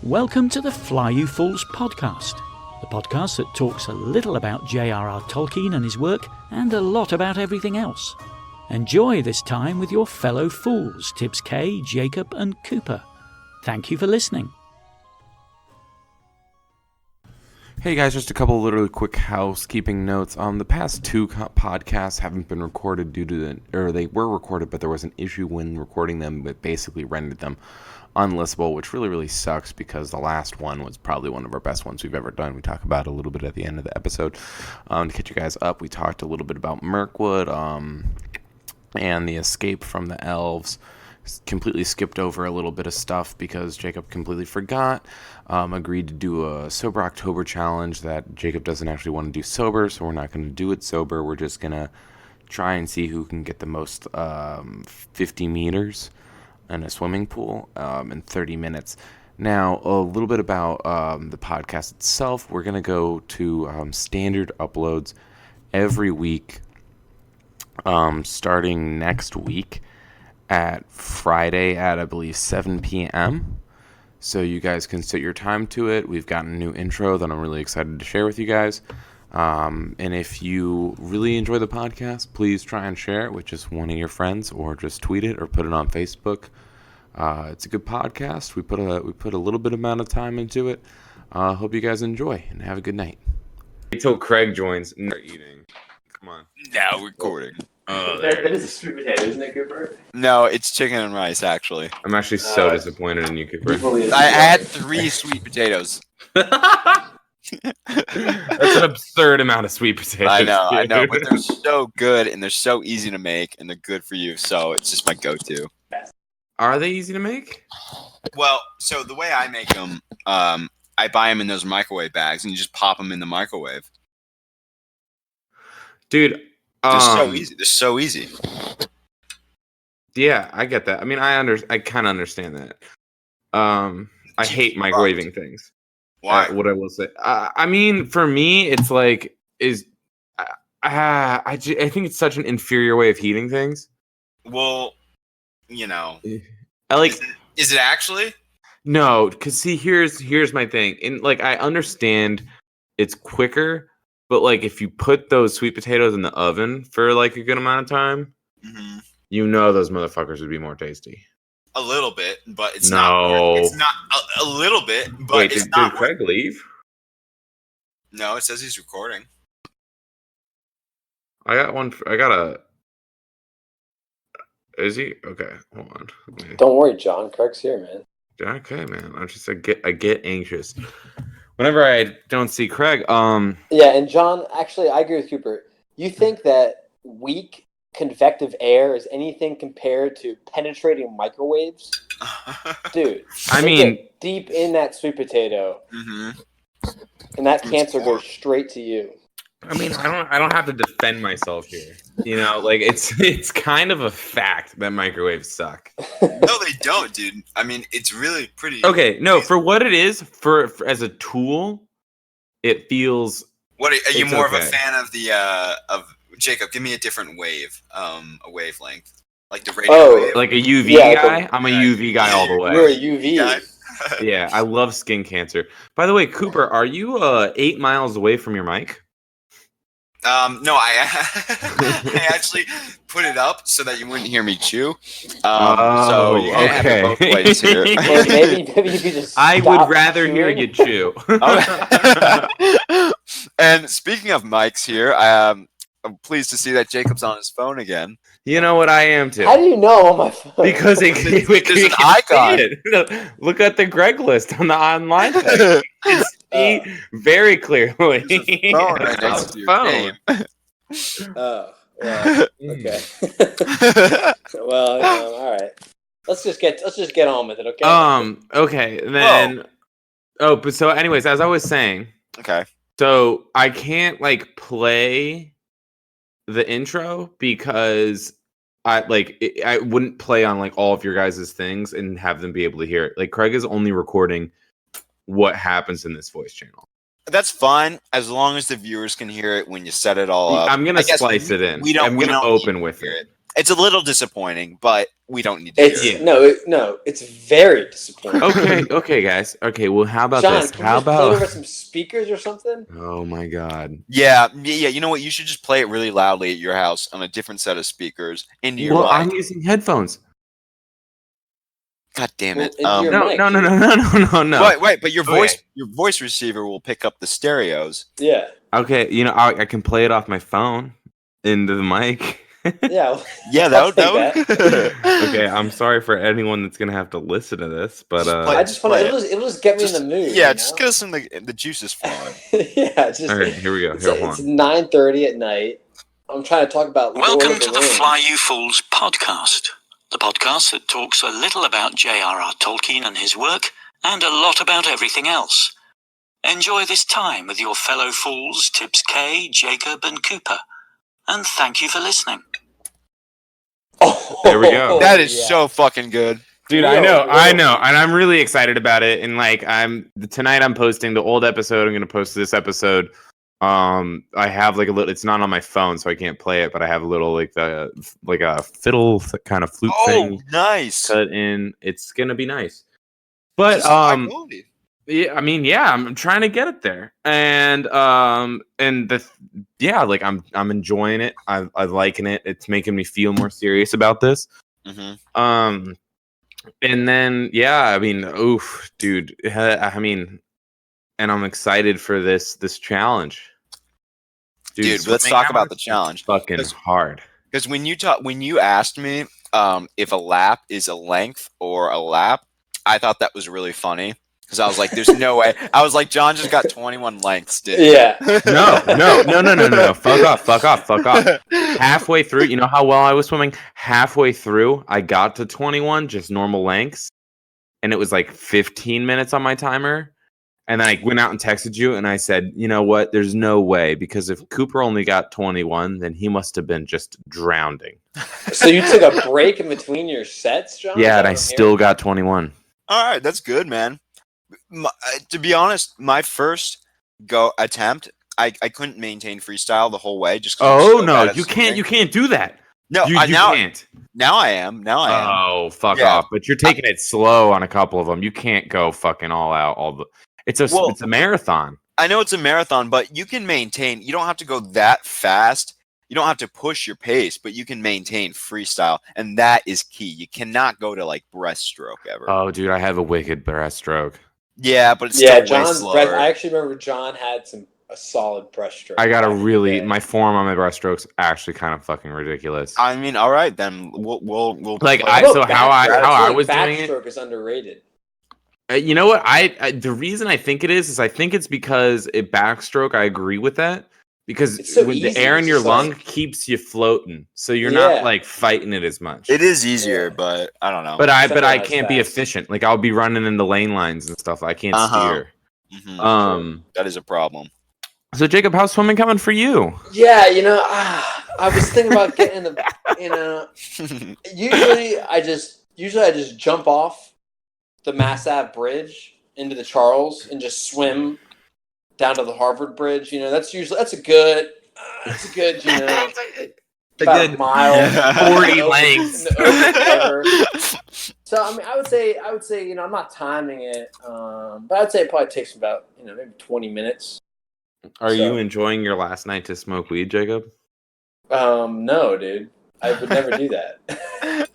Welcome to the Fly You Fools podcast, the podcast that talks a little about J.R.R. Tolkien and his work and a lot about everything else. Enjoy this time with your fellow fools, Tibbs K, Jacob and Cooper. Thank you for listening. Hey guys, just a couple literally quick housekeeping notes. The past two podcasts haven't been recorded they were recorded, but there was an issue when recording them that basically rendered them unlistenable, which really sucks because the last one was probably one of our best ones we've ever done. We talk about it a little bit at the end of the episode. To catch you guys up, we talked a little bit about Mirkwood, and the escape from the elves. Completely skipped over a little bit of stuff because Jacob completely forgot. Agreed to do a Sober October challenge that Jacob doesn't actually want to do sober, so we're not going to do it sober. We're just going to try and see who can get the most 50 meters in a swimming pool in 30 minutes. Now, a little bit about the podcast itself. We're going to go to standard uploads every week, starting next week at Friday at, I believe, 7 p.m. So you guys can set your time to it. We've got a new intro that I'm really excited to share with you guys. And if you really enjoy the podcast, please try and share it with just one of your friends, or just tweet it or put it on Facebook. It's a good podcast. We put a little bit amount of time into it. Hope you guys enjoy and have a good night. Until Craig joins and they're eating. Come on. Now recording. Oh, that is a sweet potato, isn't it, Cooper? No, it's chicken and rice, actually. I'm actually so disappointed in you, Cooper. I had 3 sweet potatoes. That's an absurd amount of sweet potatoes. I know, but they're so good and they're so easy to make and they're good for you, so it's just my go-to. Are they easy to make? Well, so the way I make them, I buy them in those microwave bags and you just pop them in the microwave. Dude, they're so easy. They're so easy. Yeah, I get that. I mean, I kind of understand that. I hate microwaving things. Why? What I will say. I mean, for me, it's like I think it's such an inferior way of heating things. Well, you know, I like. Is it actually? No, because see, here's my thing. I understand it's quicker. But, if you put those sweet potatoes in the oven for, a good amount of time, you know those motherfuckers would be more tasty. A little bit, but it's not. It's not a little bit, but wait, it's did not. Did Craig leave? No, it says he's recording. I got one. Is he? Okay, hold on. Don't worry, John. Craig's here, man. Okay, man. I get anxious whenever I don't see Craig. Yeah, and John, actually, I agree with Cooper. You think that weak convective air is anything compared to penetrating microwaves? Dude, I mean, get deep in that sweet potato, and that cancer goes straight to you. I mean, I don't have to defend myself here. You know, it's kind of a fact that microwaves suck. No, they don't, dude. I mean, it's really pretty. Okay, no, for what it is, for as a tool, it feels. What are you more okay. of a fan of the of Jacob? Give me a different wave, a wavelength, like the radio wave. Like a UV guy. I'm a UV guy all the way. You're a UV guy. Yeah, I love skin cancer. By the way, Cooper, are you 8 miles away from your mic? No, I actually put it up so that you wouldn't hear me chew. So you can have it both ways here. Well, maybe you could just. I would rather hear you chew. And speaking of mics here, I'm pleased to see that Jacob's on his phone again. You know what, I am too. How do you know on my phone? Because there's an icon. Look at the Greg list on the online page. You can see very clearly. There's a phone right next to your name. Oh, well, okay. Well, all right. Let's just get on with it, okay? Okay, then. Oh, but so, anyways, as I was saying. Okay. So I can't play the intro because I wouldn't play on all of your guys' things and have them be able to hear it. Craig is only recording what happens in this voice channel. That's fine as long as the viewers can hear it when you set it all up. I'm gonna splice it in. I'm gonna open with it. It's a little disappointing, but we don't need to hear it. No, it's very disappointing. Okay, guys. Okay, well, how about John, this? can How you just play about? over some speakers or something? Oh my God. Yeah. You know what? You should just play it really loudly at your house on a different set of speakers into your Well, mic. I'm using headphones. God damn it! Well, into your mic, No. Wait, but your voice receiver will pick up the stereos. Yeah. Okay, I can play it off my phone into the mic. Yeah. Yeah, that would. Okay, I'm sorry for anyone that's gonna have to listen to this, but I just want to. It'll just get me in the mood. Yeah, just get us in the juices flowing. Yeah. Just. all right, here we go. It's 9:30 at night. I'm trying to talk about. Welcome to the Fly You Fools podcast, the podcast that talks a little about J.R.R. Tolkien and his work, and a lot about everything else. Enjoy this time with your fellow fools, Tibbs K, Jacob, and Cooper. And thank you for listening. Oh, there we go. That is so fucking good. Dude, I know, and I'm really excited about it. And like, tonight I'm posting the old episode. I'm gonna post this episode. I have like a little. It's not on my phone, so I can't play it. But I have a little like a fiddle kind of flute thing. Oh, nice. Cut in. It's gonna be nice. But yeah, I mean, yeah, I'm trying to get it there, and I'm enjoying it. I'm liking it. It's making me feel more serious about this. Mm-hmm. And then I mean, oof, dude. I mean, and I'm excited for this challenge. Dude, let's talk about the challenge. Fucking hard. Because when you asked me if a lap is a length or a lap, I thought that was really funny. Because I was like, there's no way. I was like, John just got 21 lengths, dude. Yeah. No. Fuck off. Halfway through, you know how well I was swimming? Halfway through, I got to 21, just normal lengths. And it was like 15 minutes on my timer. And then I went out and texted you and I said, you know what? There's no way. Because if Cooper only got 21, then he must have been just drowning. So you took a break in between your sets, John? Yeah, and I still got 21. All right, that's good, man. To be honest, my first attempt, I couldn't maintain freestyle the whole way. Just no, you can't. You can't do that. No, you can't. Now I am. Oh, fuck off! But you're taking it slow on a couple of them. You can't go fucking all out. It's a marathon. I know it's a marathon, but you can maintain. You don't have to go that fast. You don't have to push your pace, but you can maintain freestyle, and that is key. You cannot go to like breaststroke ever. Oh, dude, I have a wicked breaststroke. Yeah, but it's still John's way slower. I actually remember John had a solid breaststroke. I got my form on my breaststroke's actually kind of fucking ridiculous. I mean, all right, then we'll like how I was doing it. Backstroke is underrated. You know what? The reason I think it is I think it's because backstroke. I agree with that because when the air in your lung keeps you floating, so you're not like fighting it as much. It is easier, but I don't know. But I can't be efficient. Like I'll be running into lane lines and stuff. I can't steer. Mm-hmm. That is a problem. So Jacob, how's swimming coming for you? Yeah, I was thinking about getting usually I just jump off the Mass Ave Bridge into the Charles and just swim down to the Harvard Bridge. That's a good about a mile, 40 lengths. So I mean, I would say I'm not timing it, but I'd say it probably takes about maybe 20 minutes. Are you enjoying your last night to smoke weed, Jacob? No, dude. I would never do that.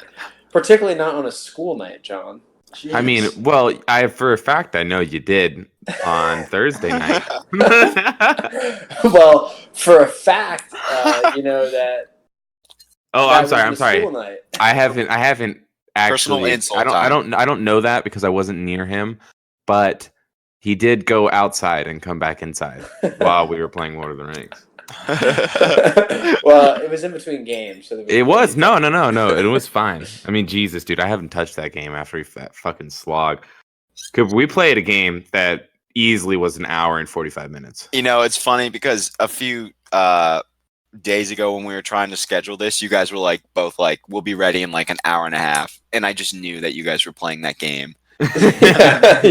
Particularly not on a school night, John. Jeez. I mean, well, for a fact I know you did on Thursday night. Well, for a fact, that. Oh, I'm sorry. Night. I haven't actually. I don't know that because I wasn't near him, but he did go outside and come back inside while we were playing Lord of the Rings. Well, it was in between games, so it was no. It was fine. I mean, Jesus, dude, I haven't touched that game after that fucking slog. We played a game that easily was an hour and 45 minutes. It's funny because a few days ago when we were trying to schedule this, you guys were both like, we'll be ready in like an hour and a half, and I just knew that you guys were playing that game.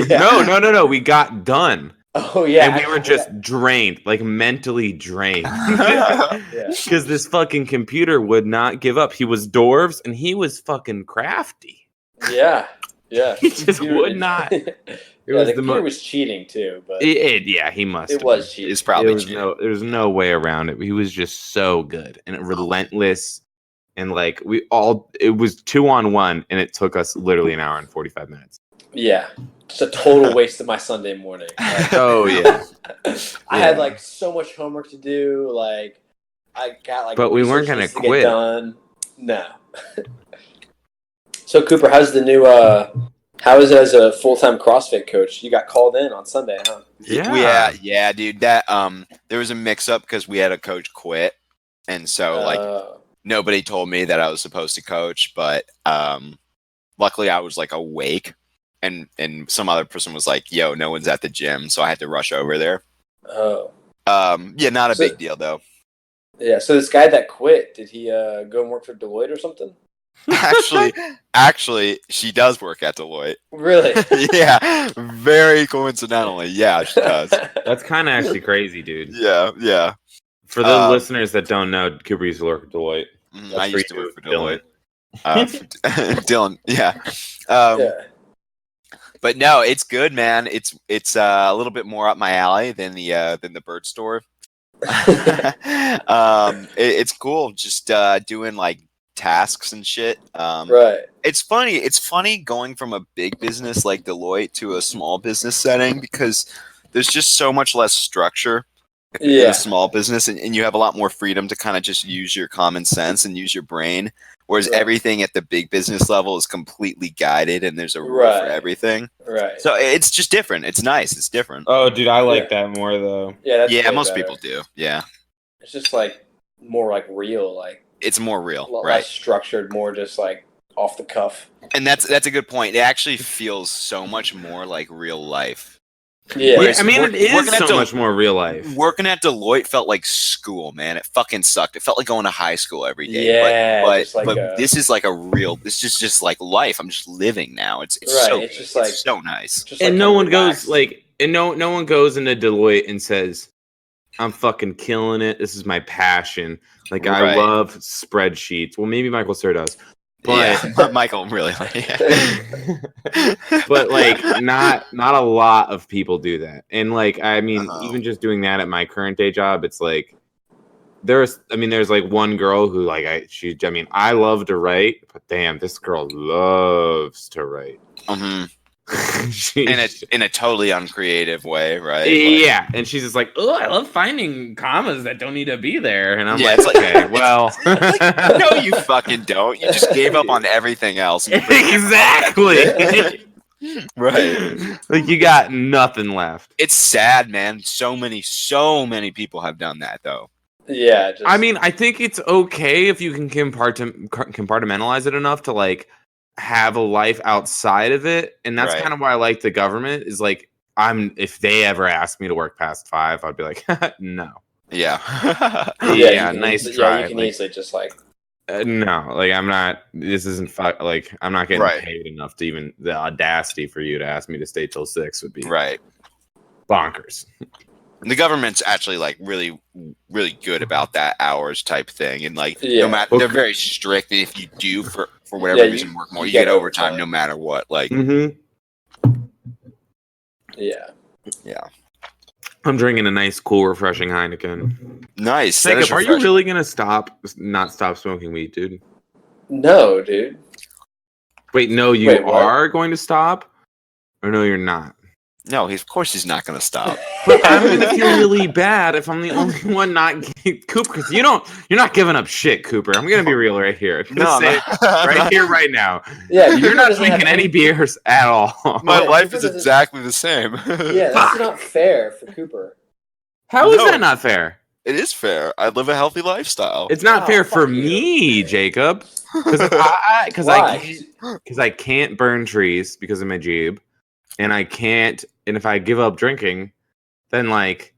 No. We got done. Oh yeah, And we were just drained, like mentally drained. Yeah. Because this fucking computer would not give up. He was dwarves and he was fucking crafty. Yeah. He just would not. It was the computer was cheating too, but yeah, he must. It was cheating. It's probably cheating. There was no way around it. He was just so good and relentless. And like it was 2-on-1, and it took us literally an hour and 45 minutes. Yeah, just a total waste of my Sunday morning. Like, Oh yeah, I had like so much homework to do. Like I got like, but we weren't gonna research to quit. get done. No. So Cooper, how's the new? How is it as a full-time CrossFit coach? You got called in on Sunday, huh? Yeah, dude. That there was a mix-up because we had a coach quit, and so nobody told me that I was supposed to coach, but luckily I was like awake, and some other person was like, "Yo, no one's at the gym," so I had to rush over there. Oh. Yeah, not a big deal though. Yeah. So this guy that quit, did he go and work for Deloitte or something? Actually, she does work at Deloitte. Really? Yeah, very coincidentally. Yeah, she does. That's kind of actually crazy, dude. Yeah. For the listeners that don't know, Cooper used to work at Deloitte. I used to work for Dylan. Dylan, yeah. But no, it's good, man. It's a little bit more up my alley than the bird store. It's cool, just doing like tasks and shit. Right. It's funny going from a big business like Deloitte to a small business setting because there's just so much less structure in a small business, and you have a lot more freedom to kind of just use your common sense and use your brain, whereas everything at the big business level is completely guided and there's a rule for everything. Right. So it's just different. It's nice. It's different. Oh, dude, I like that more though. Yeah, that's most people do. Yeah. It's just like more like real, like it's more real, less structured, more just like off the cuff. And that's a good point. It actually feels so much more like real life. Yeah, I mean, it is so much more real life. Working at Deloitte felt like school, man. It fucking sucked. It felt like going to high school every day. Yeah, but this is like this is just like life. I'm just living now. It's so it's just like it's so nice. Just and no one goes like, and no one goes into Deloitte and says, "I'm fucking killing it. This is my passion. Like I love spreadsheets." Well, maybe Michael Sir does. But Michael really, but like not a lot of people do that. And like, I mean, even just doing that at my current day job, it's like there's like one girl who like I love to write, but damn, this girl loves to write. In a totally uncreative way, right? Yeah, and she's just like, "Oh, I love finding commas that don't need to be there," and I'm like, "Okay, well, no, you fucking don't. You just gave up on everything else." Exactly. Right. Like you got nothing left. It's sad, man. So many people have done that, though. Yeah. I mean, I think it's okay if you can compartmentalize it enough to like have a life outside of it, and that's kind of why I like the government. Is like if they ever ask me to work past 5, I'd be like, no. Yeah. Nice try. You can easily just like no, like I'm not. This isn't like I'm not getting paid enough to even the audacity for you to ask me to stay till 6 would be bonkers. And the government's actually like really, really good about that hours type thing, and like no matter they're very strict. And if you do for whatever reason work more, you get overtime no matter what. Like, yeah. I'm drinking a nice, cool, refreshing Heineken. Nice. Jacob, are you really gonna not stop smoking weed, dude? No, dude. Wait, no, you are going to stop, or no, you're not? No, of course he's not going to stop. But I'm going to feel really bad if I'm the only one not Cooper. Because you're not giving up shit, Cooper. I'm going to be real right here. Here, right now. Yeah, you're not drinking any beers at all. My life is exactly the same. Yeah, that's not fair for Cooper. How is that not fair? It is fair. I live a healthy lifestyle. It's not fair for me, Jacob. Because I can't burn trees because of my Jeep. And I can't, and if I give up drinking, then like,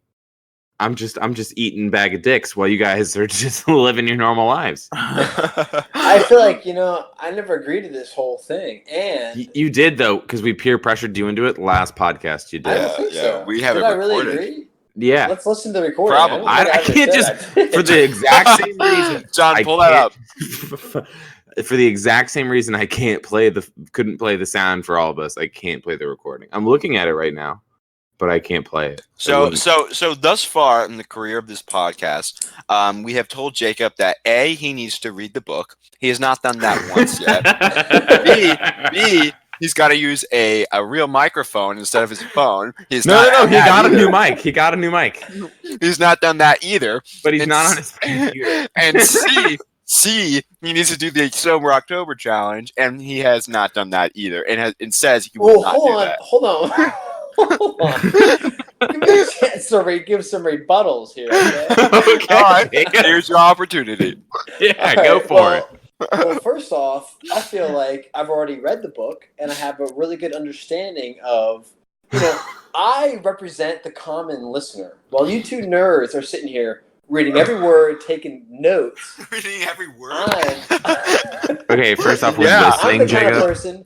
I'm just eating a bag of dicks while you guys are just living your normal lives. I feel like, I never agreed to this whole thing. And You did, though, because we peer pressured you into it last podcast. You did. I don't think so. We have Did it I really recorded. agree? Yeah. Let's listen to the recording. Probably. I can't just, for the exact same reason. John, pull that up. For the exact same reason I couldn't play the sound for all of us. I can't play the recording. I'm looking at it right now, but I can't play it. So thus far in the career of this podcast, we have told Jacob that A, he needs to read the book. He has not done that once yet. B, he's got to use a real microphone instead of his phone. No. He got a new mic. He got a new mic. He's not done that either. But he's not on his computer. And C, he needs to do the Sober October challenge, and he has not done that either. And says he will not do that. Hold on. Hold on. Give me a chance to give some rebuttals here. Okay? Okay. All right. Here's your opportunity. Yeah, go for it. Well, first off, I feel like I've already read the book, and I have a really good understanding of, I represent the common listener. While you two nerds are sitting here reading every word, taking notes. Reading every word. Okay, first off, we're I'm listening, the kind of Jacob. person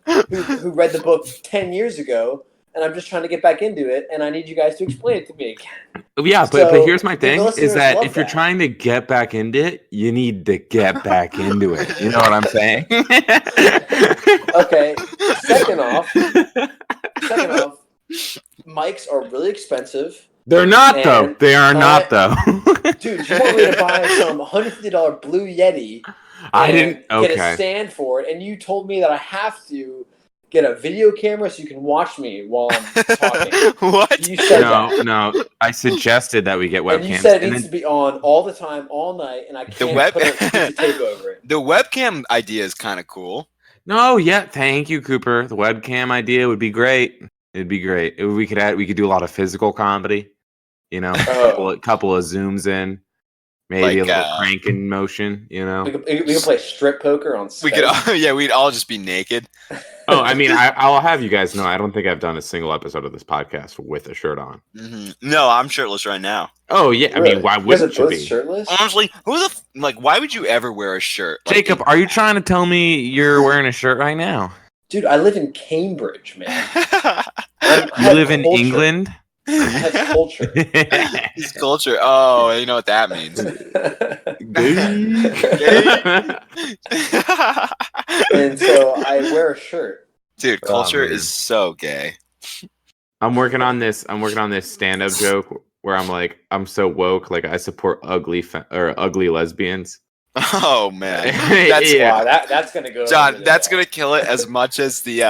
who read the book 10 years ago, and I'm just trying to get back into it, and I need you guys to explain it to me again. Yeah, but So, here's my thing, the is listeners that love if you're that. trying to get back into it, you need to get back into it. You know what I'm saying? Okay, second off, mics are really expensive. They're not, though. And They are not, though. Dude, you want me to buy some $150 Blue Yeti I and didn't. get a Okay. stand for it, and you told me that I have to get a video camera so you can watch me while I'm talking. What? You said that. No. I suggested that we get webcams. And you said it needs to be on all the time, all night, and I can't put a piece of tape over it. The webcam idea is kind of cool. No, yeah, thank you, Cooper. The webcam idea would be great. It'd be great. We could do a lot of physical comedy. Couple of zooms in, maybe Like, a little cranking motion. We could play strip poker on Skype. We'd all just be naked. Oh, I mean, I'll have you guys know, I don't think I've done a single episode of this podcast with a shirt on. Mm-hmm. No, I'm shirtless right now. Oh yeah, Really? I mean, why wouldn't you be? Shirtless? Honestly, why would you ever wear a shirt? Jacob, are you trying to tell me you're wearing a shirt right now? Dude, I live in Cambridge, man. You live in England? I have culture. His culture. Oh, you know what that means. And so I wear a shirt. Dude, culture is so gay. I'm working on this stand-up joke where I'm like, I'm so woke, like I support ugly lesbians. Oh man, Wow, that's gonna go. John, that's gonna kill it as much as the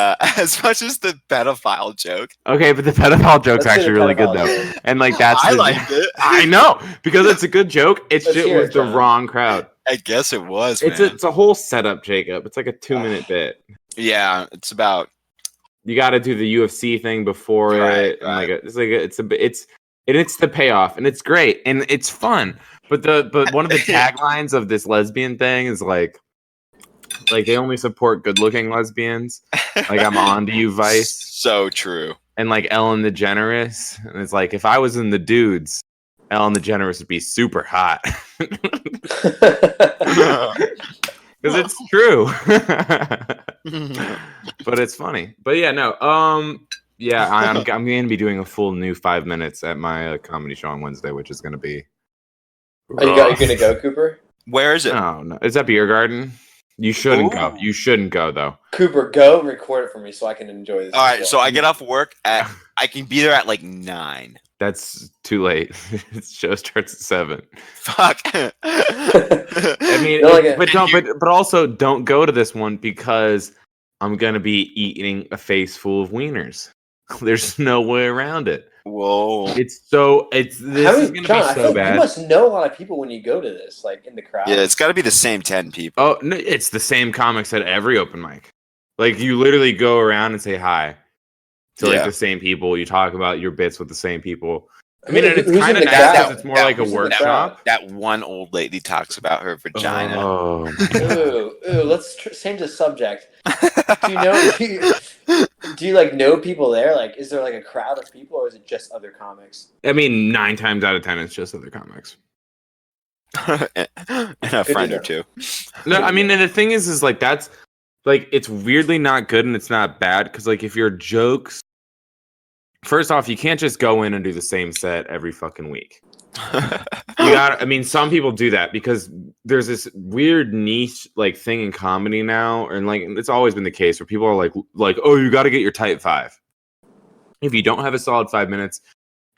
pedophile joke. Okay, but the pedophile joke's actually really good though, and like I liked it. I know because it's a good joke. It's Let's just hear with it, the John. wrong crowd. I guess it was. It's a whole setup, Jacob. It's like a 2-minute bit. Yeah, it's about. You got to do the UFC thing before it. And like it's the payoff, and it's great, and it's fun. But one of the taglines of this lesbian thing is like they only support good-looking lesbians. Like I'm on to you, Vice. So true. And like Ellen DeGeneres, and it's like if I was in the dudes, Ellen DeGeneres would be super hot. Because it's true. But it's funny. But yeah, no. Yeah, I'm going to be doing a full new 5 minutes at my comedy show on Wednesday, which is going to be. Are you going to go, Cooper? Where is it? No. Is that Beer Garden? You shouldn't go. You shouldn't go though. Cooper, go and record it for me so I can enjoy this. All right, so I get off work I can be there at like 9. That's too late. The show starts at 7. Fuck. I mean, but also don't go to this one because I'm gonna be eating a face full of wieners. There's no way around it. Whoa. This is gonna be so bad. You must know a lot of people when you go to this, like in the crowd. Yeah, it's got to be the same 10 people. Oh no, it's the same comics at every open mic. Like you literally go around and say hi to like the same people. You talk about your bits with the same people. I mean, and it's kind of nice because it's more like a workshop. That one old lady talks about her vagina. Oh, ooh, let's change the subject. Do Do you like know people there? Like, is there like a crowd of people, or is it just other comics? I mean, 9 times out of 10, it's just other comics. And a friend or two. No, I mean, and the thing is like that's like it's weirdly not good and it's not bad because like if your jokes, first off, you can't just go in and do the same set every fucking week. I mean, some people do that because there's this weird niche like thing in comedy now, and like it's always been the case where people are like, oh, you got to get your type 5. If you don't have a solid 5 minutes,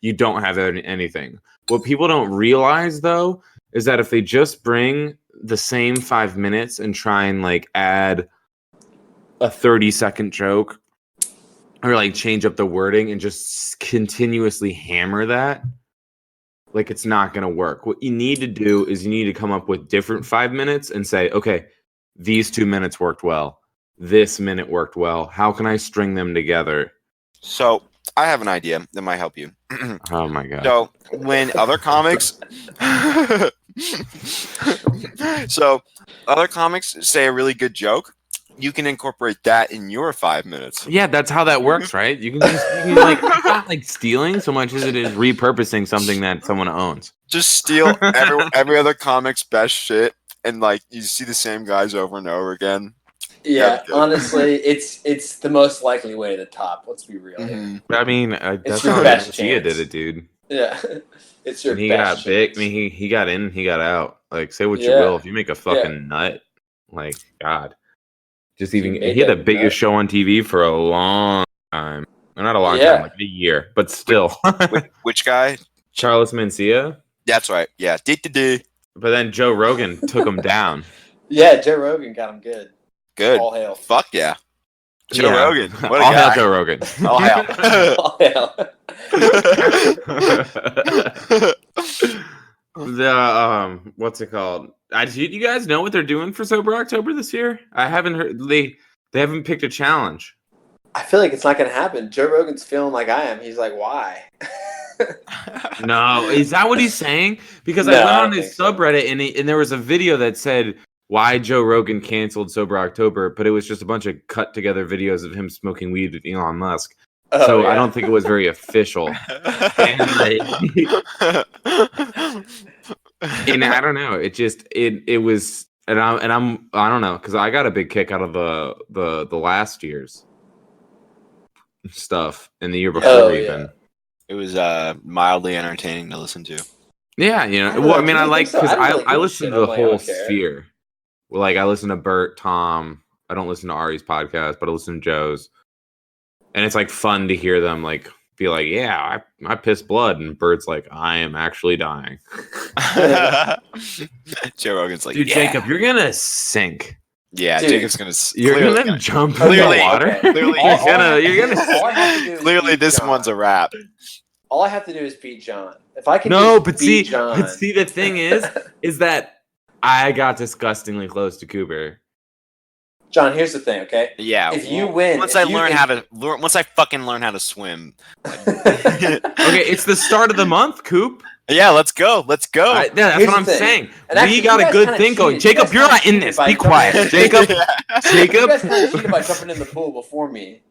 you don't have anything. What people don't realize though is that if they just bring the same 5 minutes and try and like add a 30-second joke or like change up the wording and just continuously hammer that, like it's not going to work. What you need to do is you need to come up with different 5 minutes and say, okay, these 2 minutes worked well. This minute worked well. How can I string them together? So I have an idea that might help you. Oh my God. So when other comics say a really good joke, you can incorporate that in your 5 minutes. Yeah, that's how that works, right? You can like it's not like stealing so much as it is repurposing something that someone owns. Just steal every other comic's best shit, and like you see the same guys over and over again. Yeah, honestly, it's the most likely way to the top. Let's be real. Mm-hmm. I mean, that's your how best Gia chance. did it, dude. Yeah, it's your And he best got big. chance. I mean, he got in, he got out. Like, say what you Yeah. will. If you make a fucking nut, like, God. Just even, made he had the that biggest nut. show on TV for a long time. Well, not a long Yeah. time, like a year, but still. Which guy? Charles Mencia. That's right. Yeah. D. But then Joe Rogan took him down. Yeah, Joe Rogan got him good. Good. All hail. Fuck yeah. Joe Yeah. Rogan. What a All guy. hail Joe Rogan. All hail. All hail. What's it called? Do you guys know what they're doing for Sober October this year? I haven't heard. They haven't picked a challenge. I feel like it's not going to happen. Joe Rogan's feeling like I am. He's like, why? No, is that what he's saying? Because No, I went I on don't his think so. subreddit and there was a video that said why Joe Rogan canceled Sober October, but it was just a bunch of cut together videos of him smoking weed with Elon Musk. Oh, So yeah. I don't think it was very official. And, like, and I don't know. It just it was, and I don't know, because I got a big kick out of the last year's stuff and the year before Oh, even. yeah. It was mildly entertaining to listen to. Yeah, you know. I don't Well, know, I mean, do I you like think so? because I don't really I give a listen shit. to the I'm like, I whole don't care. sphere. Well, like I listen to Bert, Tom. I don't listen to Ari's podcast, but I listen to Joe's, and it's like fun to hear them like be like, "Yeah, I piss blood," and Bert's like, "I am actually dying." Joe Rogan's like, Dude, yeah. Jacob, you're gonna sink. Yeah, Dude, Jacob's gonna. You're clearly gonna jump in clearly- the water. okay. Clearly, you're gonna. All I have to do is Clearly, beat this John. one's a wrap. All I have to do is beat John. If I can No, just but beat see, John. the thing is that I got disgustingly close to Cooper. John, here's the thing, okay? Yeah. If you win, once if I you- learn if- how to, once I fucking learn how to swim. Okay, it's the start of the month, Coop. Yeah, let's go. Let's go. Yeah, that's Here's what the I'm thing. saying. And actually, We got you a guys good kinda thing going. cheated. You Jacob, guys you're kinda not in cheated this. by Be jumping quiet. in. Jacob, You Jacob. guys kind of cheated by jumping in the pool before me.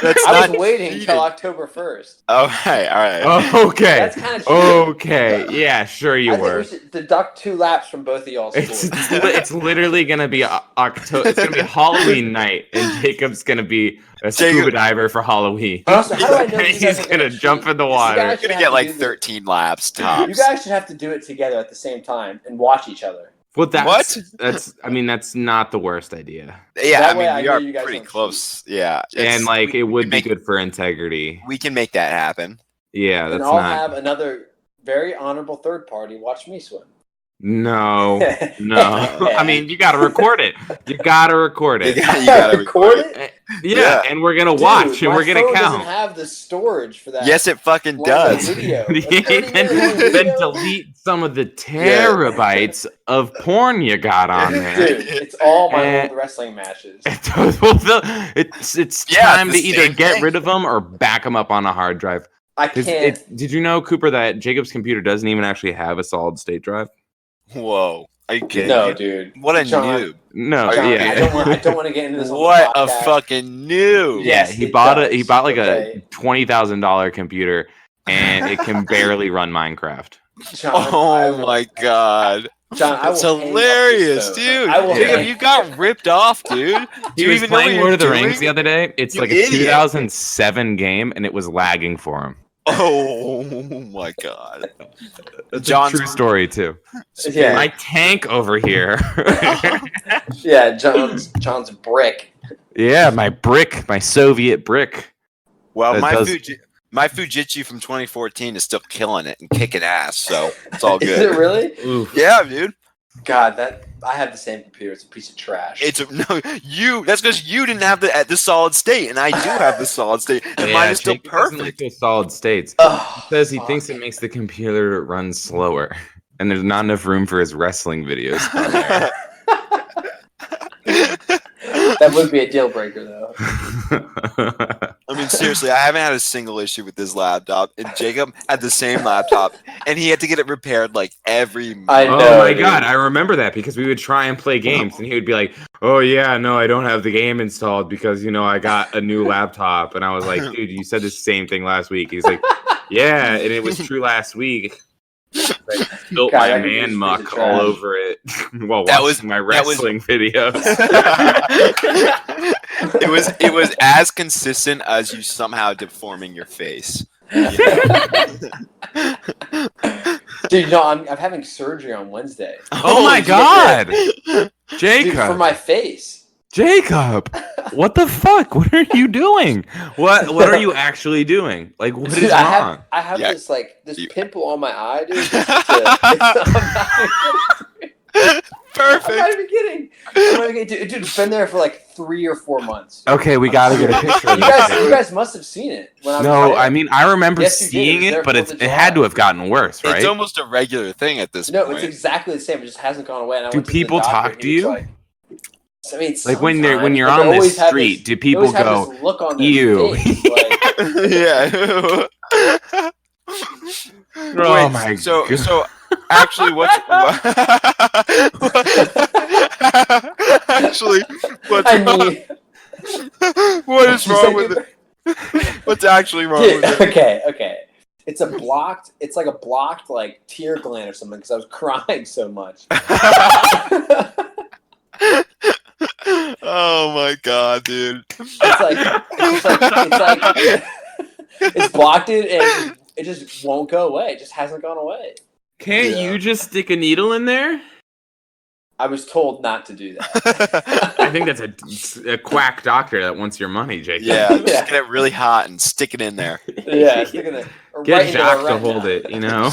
That's I was not waiting cheating. until October 1st. Okay, all right. Okay. That's kind of cheating. Okay. Yeah, sure you I think were. we should deduct 2 laps from both of y'all's It's scores. it's literally gonna be October. It's gonna be Halloween night, and Jacob's gonna be a scuba Jacob- diver for Halloween. And also, how do I know you guys He's are gonna cheat? jump in the You water. guys You're should gonna have get to like do this. 13 laps tops. You guys should have to do it together at the same time and watch each other. Well, that's What? I mean, that's not the worst idea, Yeah, That I way mean, I we know are you guys pretty don't close. Yeah, and like it would be make, good for integrity. We can make that happen. Yeah, And that's I'll not. have another very honorable third party watch me swim. No, no. I mean, you got to record it. You got to record it. You gotta record it. Yeah, Yeah. and we're gonna Dude, watch, and my we're gonna phone count. doesn't have the storage for that. Yes, it fucking long does. Video. A 30 then, minute then video? delete some of the terabytes of porn you got on there. Dude, it's all my Eh. old wrestling matches. It's Yeah, time it's to the either same get thing. rid of them or back them up on a hard drive. I can't. Did you know, Cooper, that Jacob's computer doesn't even actually have a solid state drive? Whoa. Are you kidding No, me? dude. What a John, noob. No, John, yeah. I don't want to get into this. What on a the podcast. fucking noob. Yeah, Yes, he it bought does. he bought like Okay. a $20,000 computer, and it can barely run Minecraft. John, Oh my god. John, I That's will hang up hilarious, this phone. dude. I will Jacob, hang- you got ripped off, dude. He Do you was even know what playing you're Lord of the doing? Rings the other day. It's You like a idiot. 2007 game, and it was lagging for him. Oh my god. That's John's- a true story too. Yeah. My tank over here. Yeah, John's brick. Yeah, my Soviet brick. Well, That my does- my Fujitsu from 2014 is still killing it and kicking ass, so it's all Is good. it really? Oof. Yeah, dude. God, I have the same computer. It's a piece of trash. That's because you didn't have the solid state, and I do have the solid state, and Yeah, mine is still Jake doesn't like perfect. those solid states. Oh, He says he fuck. thinks it makes the computer run slower, and there's not enough room for his wrestling videos on there. That would be a deal breaker, though. I mean, seriously, I haven't had a single issue with this laptop, and Jacob had the same laptop, and he had to get it repaired like every month. I Oh know, my dude. god, I remember that because we would try and play games and he would be like, "Oh yeah, no, I don't have the game installed because I got a new laptop." And I was like, "Dude, you said the same thing last week." He's like, "Yeah, and it was true last week." I built God, my that could be man a piece muck of all trash. over it while That watching my that was- wrestling videos. It was as consistent as you somehow deforming your face. Dude, no, I'm having surgery on Wednesday. Oh my Holy god, Dude, Jacob! for my face. Jacob, what the fuck? What are you doing? What are you actually doing? Like, what Dude, is I wrong? have Yeah. this You- pimple on my eye, dude. I'm Perfect. not even kidding. Dude, it's been there for like 3 or 4 months. Okay, we gotta get a picture of You this. guys must have seen it. When I was No, there. I mean I remember Yes, you did. seeing It was there it, but Fourth of it had to July. have gotten worse, right? It's almost a regular thing at this No, point. it's exactly the same. It just hasn't gone away. And I Do went to the people doctor, talk and to he was you? Like, I mean, Like when sometimes, you're but they on this always have street, do they people always have go, this look on their "Ew"? face, like, Yeah. Oh Wait, my so God. so actually actually what's I wrong? mean, What is you wrong said with you- it? What's actually wrong with it? okay. It's like a blocked like tear gland or something because I was crying so much. Oh my god, dude. It's blocked it and it just won't go away. It just hasn't gone away. Can't Yeah. you just stick a needle in there? I was told not to do that. I think that's a quack doctor that wants your money, Jacob. Yeah, just Yeah. get it really hot and stick it in there. Yeah, stick it in. Or Get right into Jock the to retina. hold it, you know?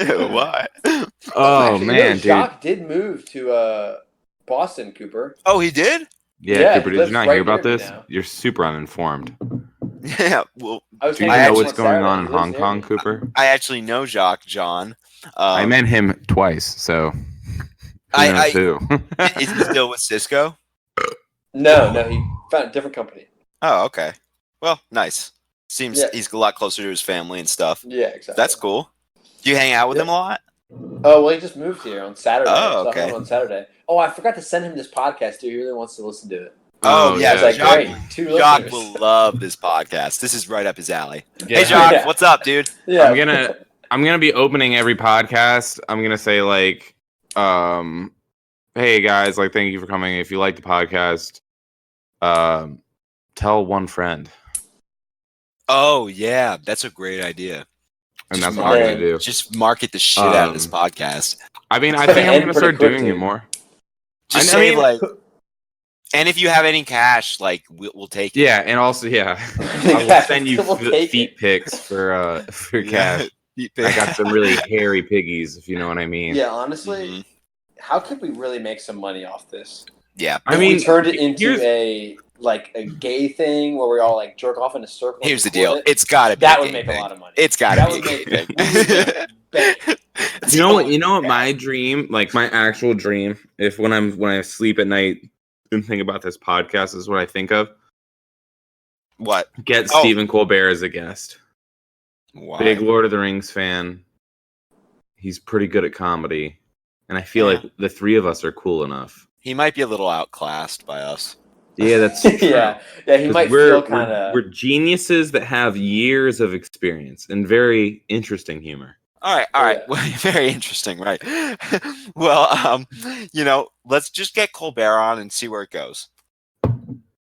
Ew, why? Oh Actually, man, dude. Jacques did move to Boston, Cooper. Oh, he did? Yeah, Yeah, Cooper, he did lives you not right hear about near me this? now. You're super uninformed. Yeah. Well, I was Do you hanging know out what's on going Saturday. on in He lives Hong near Kong, me. Cooper? I actually know Jacques John. I met him twice, so who I- knows who? Is he still with Cisco? No, he found a different company. Oh, okay. Well, nice. Seems Yeah. he's a lot closer to his family and stuff. Yeah, exactly. That's cool. Do you hang out with him a lot? Oh, well, he just moved here on Saturday. Oh, So I okay. met him on Saturday. Oh, I forgot to send him this podcast, too. He really wants to listen to it. Oh, yeah, I was like, Jacques- great. 2 Jacques listeners. will love this podcast. This is right up his alley. Yeah. Hey, Jacques, Yeah. what's up, dude? Yeah. I'm gonna be opening every podcast. I'm gonna say like, hey guys, like thank you for coming. If you like the podcast, tell one friend. Oh, yeah, that's a great idea. And Just that's what I'm market- gonna do. Just market the shit out of this Um, podcast. I mean, I It's think gonna I'm end gonna start pretty quick, doing it dude. more. Just I say mean- like, and if you have any cash, like we'll take it. Yeah, and also yeah, I will Yeah, send you we'll take feet it. pics for Yeah. cash. I got some really hairy piggies, if you know what I mean. Yeah, honestly, Mhm. how could we really make some money off this? Yeah. I If mean, we turned it into here's- a gay thing where we all like jerk off in a circle. and Here's the record deal. it, It's got to be. that a would make gangbang. a lot of money. It's got That to be would a make- gangbang. Bang. You know what? You know what? My dream, like my actual dream, if when I sleep at night and think about this podcast, is what I think of. What? Get Oh. Stephen Colbert as a guest. Why? Big Lord of the Rings fan. He's pretty good at comedy. and I feel like the three of us are cool enough. He might be a little outclassed by us. Yeah, that's true. yeah. He might feel kind of. We're geniuses that have years of experience and very interesting humor. All right. Yeah. Well, very interesting, right? Well, let's just get Colbert on and see where it goes.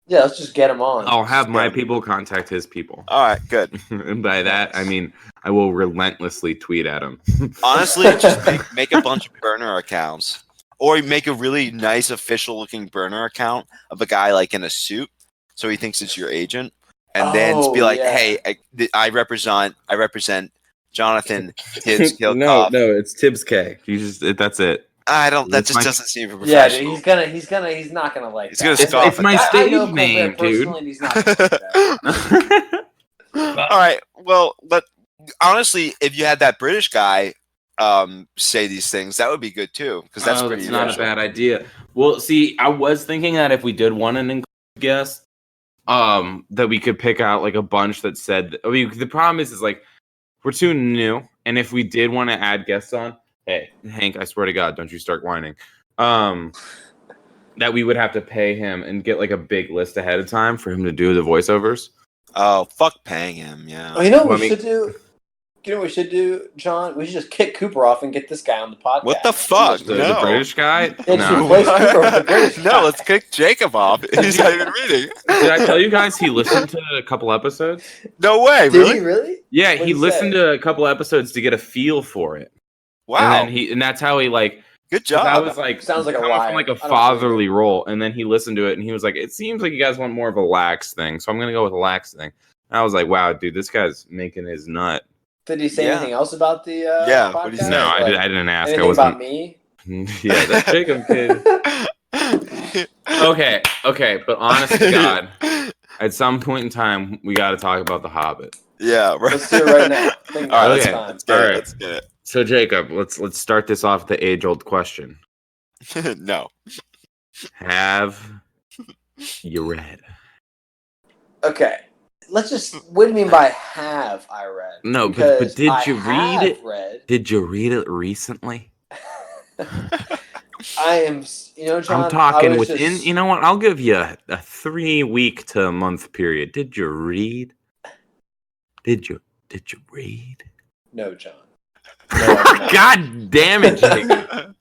Yeah, let's just get him on. I'll have my people contact his people. All right, good. And by that, I mean I will relentlessly tweet at him. Honestly, just make a bunch of burner accounts, or make a really nice official-looking burner account of a guy like in a suit, so he thinks it's your agent, and then be like, "Hey, I represent Jonathan Tibbs Kill No, it's Tibbs K. That's it. I don't. That just doesn't seem professional. Yeah, dude, he's not gonna like. He's gonna that. scoff. It's my stage name, dude. He's not gonna like that. All right. Well, but honestly, if you had that British guy say these things, that would be good too, because that's pretty. It's not a bad idea. Well, see, I was thinking that if we did want an inclusive guest, that we could pick out like a bunch that said. I mean, the problem is like we're too new, and if we did want to add guests on. Hey, Hank, I swear to God, don't you start whining. That we would have to pay him and get like a big list ahead of time for him to do the voiceovers. Oh, fuck paying him, yeah. Oh, you know what we should do? You know what we should do, John? We should just kick Cooper off and get this guy on the podcast. What the fuck? The British guy? Yeah, No. replace Cooper with the British guy. No, let's kick Jacob off. He's not even reading. Did I tell you guys he listened to a couple episodes? No way, Did really? he really? Yeah, What'd he he listened say? to a couple episodes to get a feel for it. Wow. And that's how he like. Good job. That was like Sounds like a coming lie. from like a I don't fatherly role, and then he listened to it and he was like, "It seems like you guys want more of a lax thing, so I'm gonna go with a lax thing." And I was like, "Wow, dude, this guy's making his nut." Did he say anything else about the Yeah, podcast? what did he say? No, Like, I didn't ask. Anything I wasn't. about me? Yeah, that Jacob kid. Okay, but honest to God, at some point in time, we got to talk about The Hobbit. Yeah, right. Let's do it right now. Think All right, about okay. time. let's get All it. right. Let's get So, Jacob, let's start this off with the age-old question: it. No. have you read? Okay. Let's just. What do you mean by have I read? No, Because but did I you read have it? Read. Did you read it recently? I am. You know, John. I'm talking I was within. just- You know what? I'll give you a 3-week to a month period. Did you read? Did you read? No, John. No, I did not. God damn it, Jacob.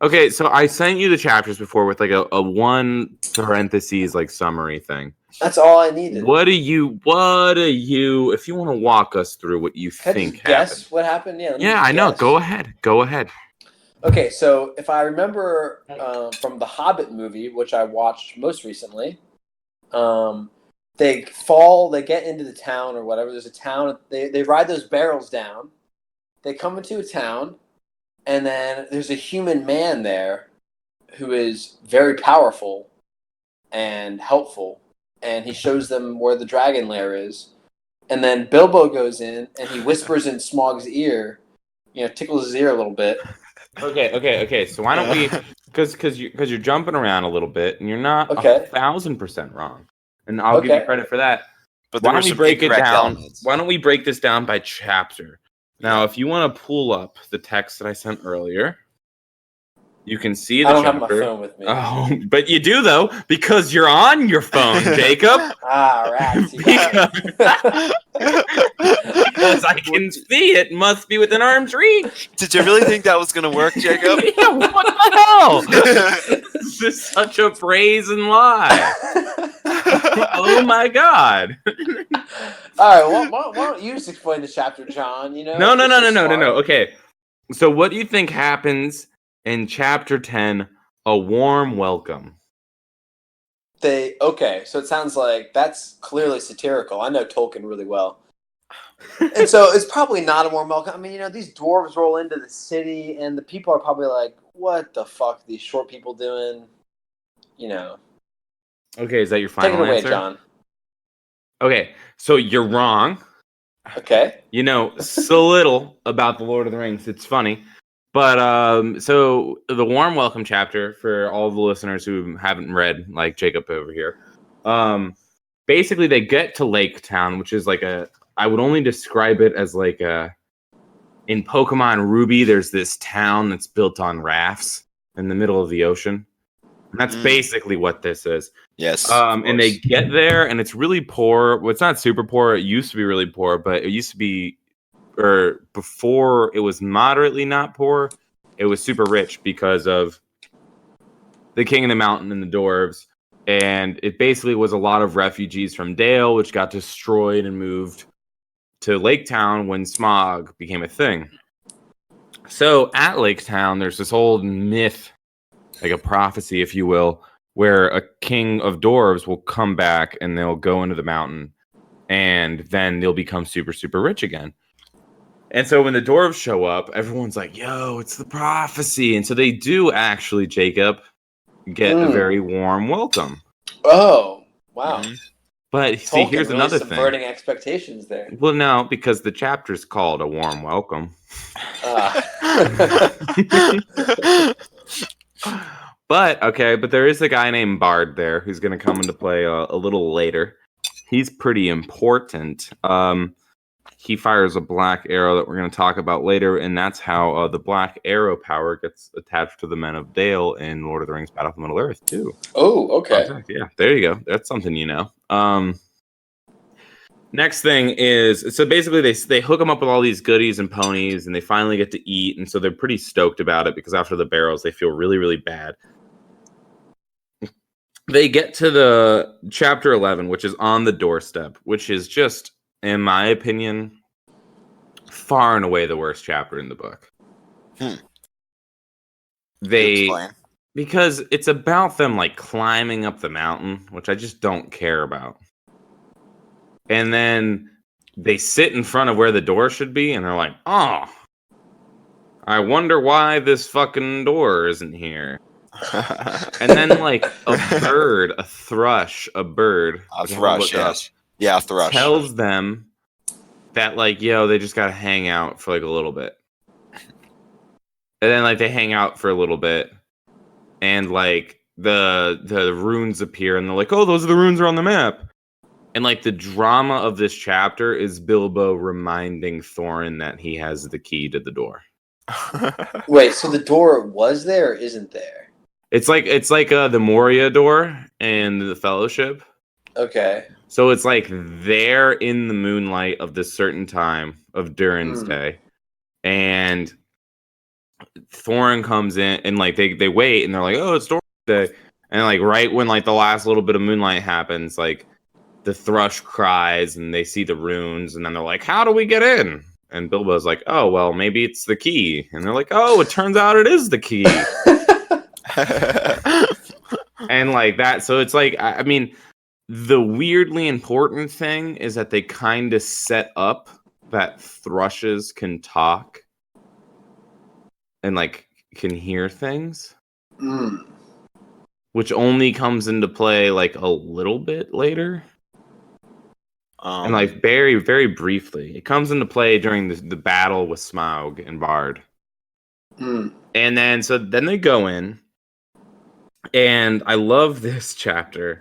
Okay. So I sent you the chapters before with like a 1 parentheses like summary thing. That's all I needed. What do you? If you want to walk us through what you Can I think just guess happened? what happened? Yeah. let me Yeah, just I know. guess. Go ahead. Okay, so if I remember from the Hobbit movie, which I watched most recently, they get into the town or whatever. There's a town. They ride those barrels down. They come into a town, and then there's a human man there who is very powerful and helpful, and he shows them where the dragon lair is. And then Bilbo goes in, and he whispers in Smaug's ear, tickles his ear a little bit. Okay. So why don't we? Because you're jumping around a little bit, and you're not Okay. 1,000% wrong, and I'll give you Okay. credit for that. But Why there were don't we some break it incorrect down? elements. Why don't we break this down by chapter? Now, if you want to pull up the text that I sent earlier, you can see the I don't chapter. have my phone with me. Oh, but you do though, because you're on your phone, Jacob. Rats. Because I can see it, must be within arm's reach. Did you really think that was going to work, Jacob? Yeah, what the hell? This is such a brazen lie. Oh my God. All right, why don't you just explain the chapter, John? No. Okay. So what do you think happens in chapter 10, A Warm Welcome? So it sounds like that's clearly satirical. I know Tolkien really well. And so it's probably not a warm welcome. I mean, these dwarves roll into the city, and the people are probably like, what the fuck are these short people doing? Okay, is that your final Take it away, answer? John. Okay, so you're wrong. Okay. So little about the Lord of the Rings. It's funny. But so the warm welcome chapter for all the listeners who haven't read, like Jacob over here. Basically, they get to Lake Town, which is like I would only describe it as like in Pokemon Ruby, there's this town that's built on rafts in the middle of the ocean. And that's basically what this is. Yes. And they get there, and it's really poor. Well, it's not super poor. It used to be really poor, but it used to be, or before it was moderately not poor, it was super rich because of the King of the Mountain and the dwarves. And it basically was a lot of refugees from Dale, which got destroyed and moved to Lake Town when smog became a thing. So at Lake Town, there's this old myth, like a prophecy, if you will, where a king of dwarves will come back and they'll go into the mountain and then they'll become super, super rich again. And so when the dwarves show up, everyone's like, yo, it's the prophecy. And so they do actually, Jacob, get a very warm welcome. Oh, wow. But see, here's really another subverting thing. Expectations there. Well, no, because the chapter's called A Warm Welcome. But there is a guy named Bard there who's going to come into play a little later. He's pretty important. He fires a black arrow that we're going to talk about later, and that's how the black arrow power gets attached to the Men of Dale in Lord of the Rings Battle for Middle-earth, too. Oh, okay. Yeah, there you go. That's something you know. Next thing is, so basically they hook them up with all these goodies and ponies, and they finally get to eat, and so they're pretty stoked about it, because after the barrels, they feel really, really bad. They get to the chapter 11, which is on the doorstep, which is just, in my opinion, far and away the worst chapter in the book. Because it's about them like climbing up the mountain, which I just don't care about. And then they sit in front of where the door should be, and they're like, oh, I wonder why this fucking door isn't here. And then like a thrush, yes. Yeah, a thrush. Tells them that like, yo, they just gotta hang out for like a little bit. And then like they hang out for a little bit, and like the runes appear, and they're like, oh, those are the runes are on the map. And like the drama of this chapter is Bilbo reminding Thorin that he has the key to the door. Wait, so the door was there or isn't there? It's like the Moria door and the Fellowship. Okay. So it's like they're in the moonlight of this certain time of Durin's Day, and Thorin comes in, and like they wait, and they're like, oh, it's Durin's Day, and like right when like the last little bit of moonlight happens, like the thrush cries, and they see the runes, and then they're like, how do we get in? And Bilbo's like, oh, well, maybe it's the key. And they're like, oh, it turns out it is the key. And like that, so it's like, I mean, the weirdly important thing is that they kind of set up that thrushes can talk and like can hear things, which only comes into play like a little bit later. And like very, very briefly, it comes into play during the battle with Smaug and Bard. And then they go in, and I love this chapter,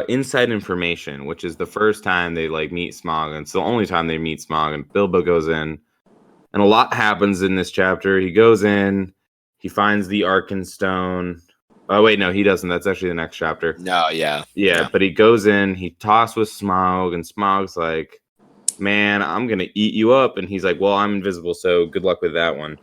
Inside Information, which is the first time they like meet Smaug, and it's the only time they meet Smaug. And Bilbo goes in, and a lot happens in this chapter. He goes in, he finds the Arkenstone. Oh, wait, no, he doesn't. That's actually the next chapter. No, yeah. But he goes in, he talks with Smaug, and Smaug's like, man, I'm going to eat you up. And he's like, well, I'm invisible, so good luck with that one.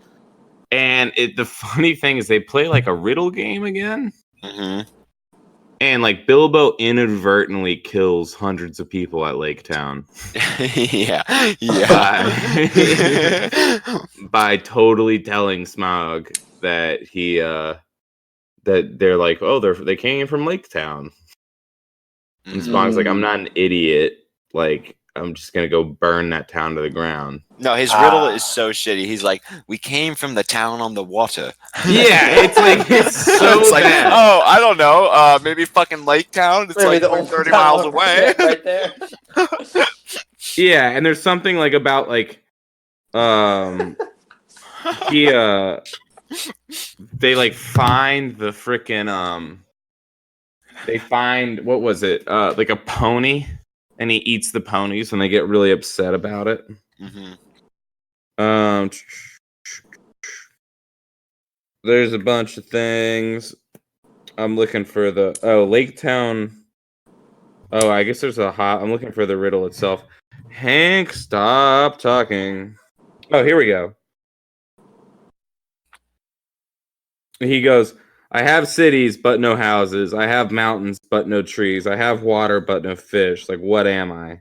And the funny thing is they play like a riddle game again. And like Bilbo inadvertently kills hundreds of people at Lake Town. By totally telling Smaug that he... that they're like, oh, they came from Lake Town. And Smaug's like, I'm not an idiot. Like, I'm just gonna go burn that town to the ground. No, his riddle is so shitty. He's like, we came from the town on the water. Yeah, it's so it's like, bad. oh, I don't know. Maybe fucking Lake Town. It's maybe like 30 miles away. Right there. Yeah, and there's something like about like they like find the frickin' they find, what was it? Like a pony, and he eats the ponies, and they get really upset about it. There's a bunch of things. I'm looking for Lake Town. Oh, I guess there's I'm looking for the riddle itself. Hank, stop talking. Oh, here we go. He goes, I have cities, but no houses. I have mountains, but no trees. I have water, but no fish. Like, what am I?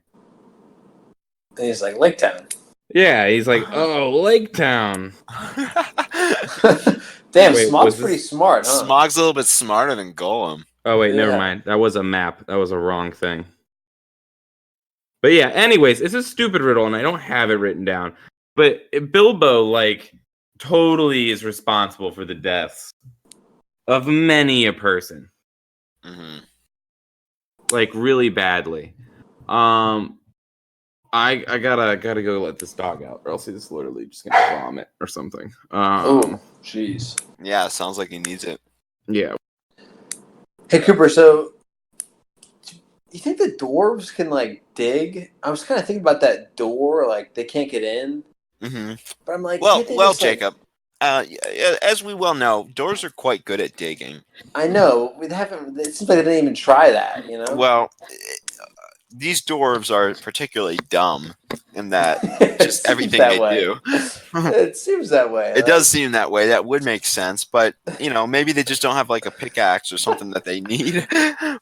And he's like, Lake Town. Yeah, he's like, oh, Lake Town. Damn, Smog's pretty smart, huh? Smog's a little bit smarter than Golem. Oh, wait, never mind. That was a map. That was a wrong thing. But yeah, anyways, it's a stupid riddle, and I don't have it written down. But Bilbo, like, totally is responsible for the deaths of many a person. Mm-hmm. Like, really badly. I gotta go let this dog out, or else he's literally just gonna vomit or something. Oh, jeez. Yeah, sounds like he needs it. Yeah. Hey, Cooper, so you think the dwarves can, like, dig? I was kind of thinking about that door, like, they can't get in. Mm-hmm. But I'm like, well, just, Jacob, as we well know, doors are quite good at digging. I know. It seems like they didn't even try that, you know? Well, these dwarves are particularly dumb in that just everything they do. It seems that way. It does seem that way. That would make sense, but maybe they just don't have like a pickaxe or something that they need.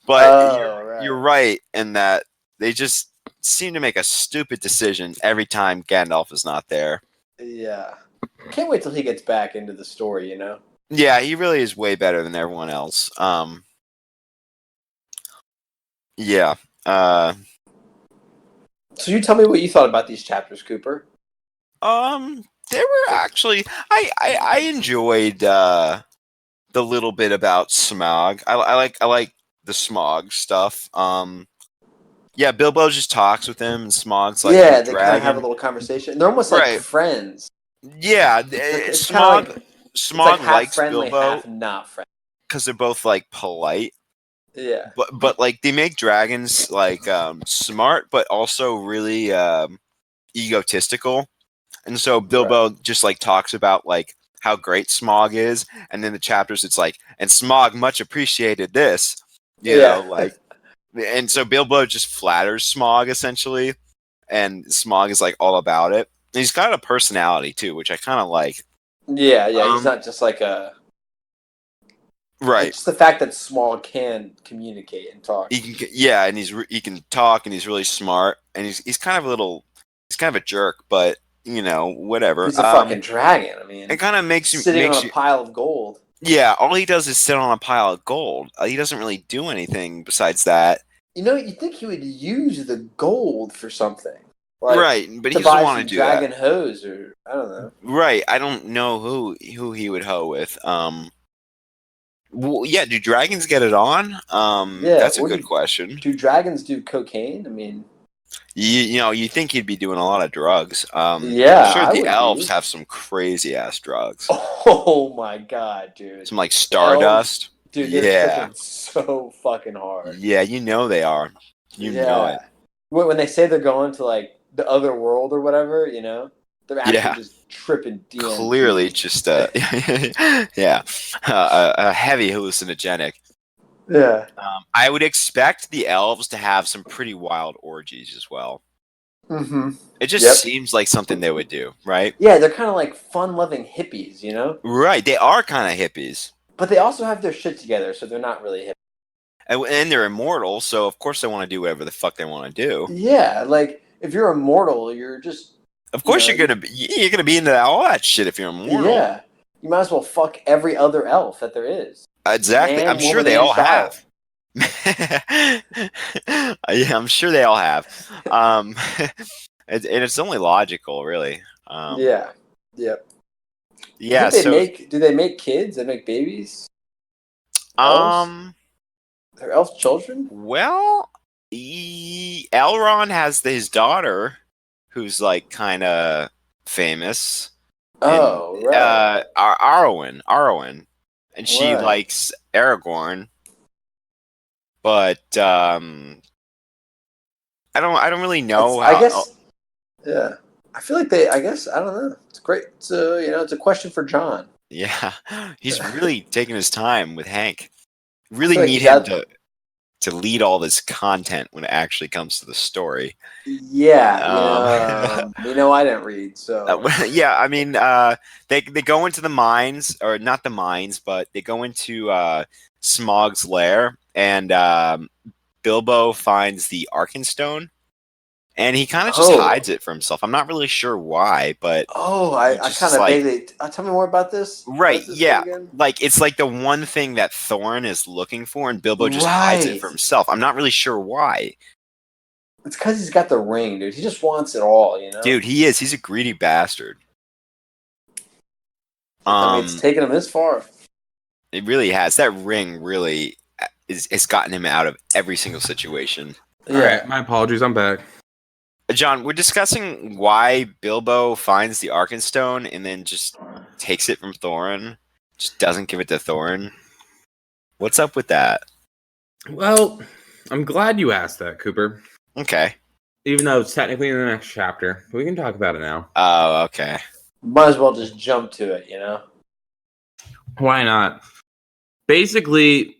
But you're right in that they just seem to make a stupid decision every time Gandalf is not there. Yeah. Can't wait till he gets back into the story, you know? Yeah, he really is way better than everyone else. Yeah. So you tell me what you thought about these chapters, Cooper. They were actually I enjoyed the little bit about Smog. I like the Smog stuff. Yeah, Bilbo just talks with him, and Smog's like, yeah, they kind of have a little conversation. They're almost like friends. Yeah, it's Smog like half likes friendly, Bilbo, half not friendly, because they're both like polite. Yeah, but like they make dragons like smart, but also really egotistical. And so Bilbo just like talks about like how great Smog is, and then the chapters it's like, and Smog much appreciated this, you know, like, and so Bilbo just flatters Smog essentially, and Smog is like all about it. And he's got a personality too, which I kind of like. Yeah, he's not just like a right. Like just the fact that Smog can communicate and talk. He can, and he can talk, and he's really smart, and he's kind of a jerk, but whatever. He's a fucking dragon. I mean, it kind of makes you sitting on a pile of gold. Yeah, all he does is sit on a pile of gold. He doesn't really do anything besides that. You'd think he would use the gold for something. Like, right, but he doesn't want to do dragon that. hose, or I don't know. Right, I don't know who he would hoe with. Well, yeah, do dragons get it on? That's a good question. Do dragons do cocaine? I mean, you think he'd be doing a lot of drugs. Yeah, I'm sure the elves have some crazy ass drugs. Oh my god, dude! Some like stardust. Dude, they're so fucking hard. Yeah, they are. You know it. When they say they're going to like the other world or whatever, they're actually just tripping DMT. Clearly, just a heavy hallucinogenic. Yeah. I would expect the elves to have some pretty wild orgies as well. Mm-hmm. It just seems like something they would do, right? Yeah, they're kind of like fun-loving hippies, Right, they are kind of hippies. But they also have their shit together, so they're not really hippies. And they're immortal, so of course they want to do whatever the fuck they want to do. Yeah, like if you're immortal, you're just. Of course you're gonna be into all that shit if you're immortal. Yeah, you might as well fuck every other elf that there is. Exactly, Man, I'm sure they all have. Yeah, I'm sure they all have. And it's only logical, really. Yeah. Yep. Yeah. Do they make kids? They make babies? Elves? They're elf children? Well, Elrond has his daughter, who's like kind of famous. Oh, right. Arwen, and she likes Aragorn, but I don't really know. I guess. Yeah, I feel like I guess I don't know. It's great. It's it's a question for John. Yeah, he's really taking his time with Hank. I Really feel like need him to lead all this content when it actually comes to the story. Yeah, I didn't read, so yeah. I mean, they go into the mines, or not the mines, but they go into Smaug's lair, and Bilbo finds the Arkenstone, and he kind of just hides it from himself. I'm not really sure why, but I kind of vaguely. Tell me more about this. Right? What's this Yeah, again? like it's like the one thing that Thorin is looking for, and Bilbo just hides it for himself. I'm not really sure why. It's because he's got the ring, dude. He just wants it all, Dude, he is. He's a greedy bastard. I mean, it's taken him this far. It really has. That ring really has gotten him out of every single situation. Yeah. All right, my apologies. I'm back. John, we're discussing why Bilbo finds the Arkenstone and then just takes it from Thorin. Just doesn't give it to Thorin. What's up with that? Well, I'm glad you asked that, Cooper. Okay. Even though it's technically in the next chapter. We can talk about it now. Oh, okay. Might as well just jump to it, Why not? Basically,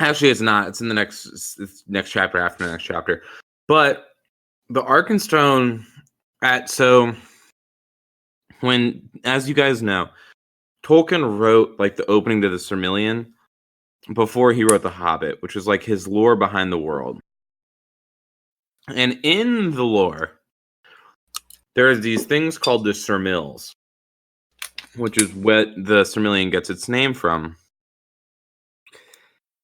actually, it's not. It's in the next chapter after the next chapter. But the Arkenstone, when, as you guys know, Tolkien wrote like the opening to the Silmarillion before he wrote The Hobbit, which is like his lore behind the world. And in the lore, there are these things called the Silmarils, which is what the Silmarillion gets its name from.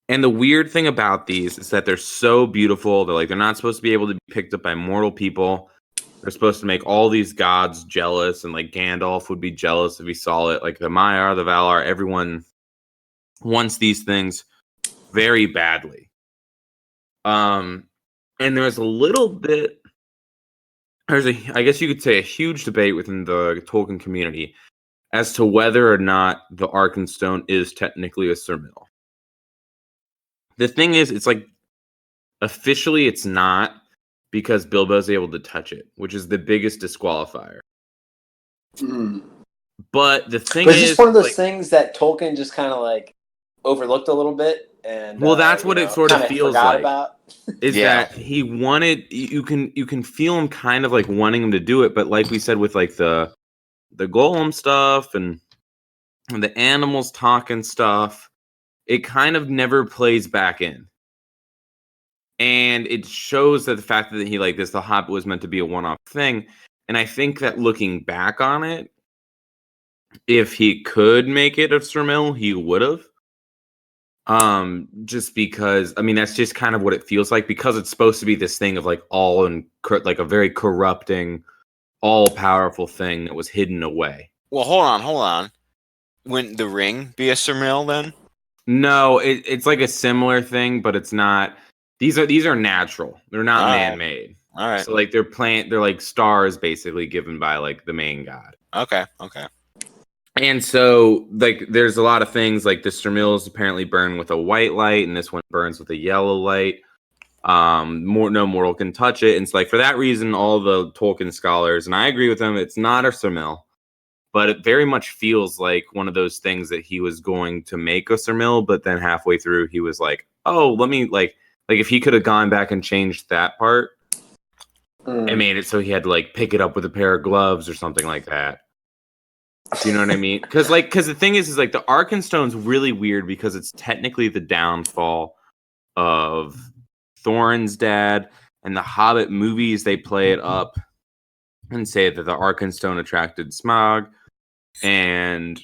And the weird thing about these is that they're so beautiful. They're not supposed to be able to be picked up by mortal people. They're supposed to make all these gods jealous, and like Gandalf would be jealous if he saw it. Like the Maiar, the Valar, everyone wants these things very badly. And there's a little bit. I guess you could say, a huge debate within the Tolkien community as to whether or not the Arkenstone is technically a Silmaril. The thing is, it's like officially it's not, because Bilbo's able to touch it, which is the biggest disqualifier. Mm. But the thing is, it's just one of those things that Tolkien just kind of like overlooked a little bit, and that's what it sort of feels like. About. Is that he wanted? You can feel him kind of like wanting him to do it, but like we said with like the golem stuff and the animals talking stuff, it kind of never plays back in. And it shows that the fact that he like this, the Hobbit was meant to be a one-off thing. And I think that looking back on it, if he could make it a Silmaril, he would have. Just because, I mean, that's just kind of what it feels like, because it's supposed to be this thing of like like a very corrupting, all-powerful thing that was hidden away. Well, hold on. Wouldn't the ring be a Silmaril then? No, it's like a similar thing, but it's not. These are natural. They're not man-made. All right. So like they're like stars basically given by like the main god. Okay. And so like there's a lot of things like the Silmarils apparently burn with a white light, and this one burns with a yellow light. No mortal can touch it. And it's like for that reason, all the Tolkien scholars, and I agree with them, it's not a Silmaril, but it very much feels like one of those things that he was going to make a Silmaril, but then halfway through he was like, oh, let me like if he could have gone back and changed that part and made it so he had to like pick it up with a pair of gloves or something like that. Do you know what I mean? Because the thing is like the Arkenstone's really weird because it's technically the downfall of Thorin's dad, and the Hobbit movies, they play it up and say that the Arkenstone attracted Smaug, and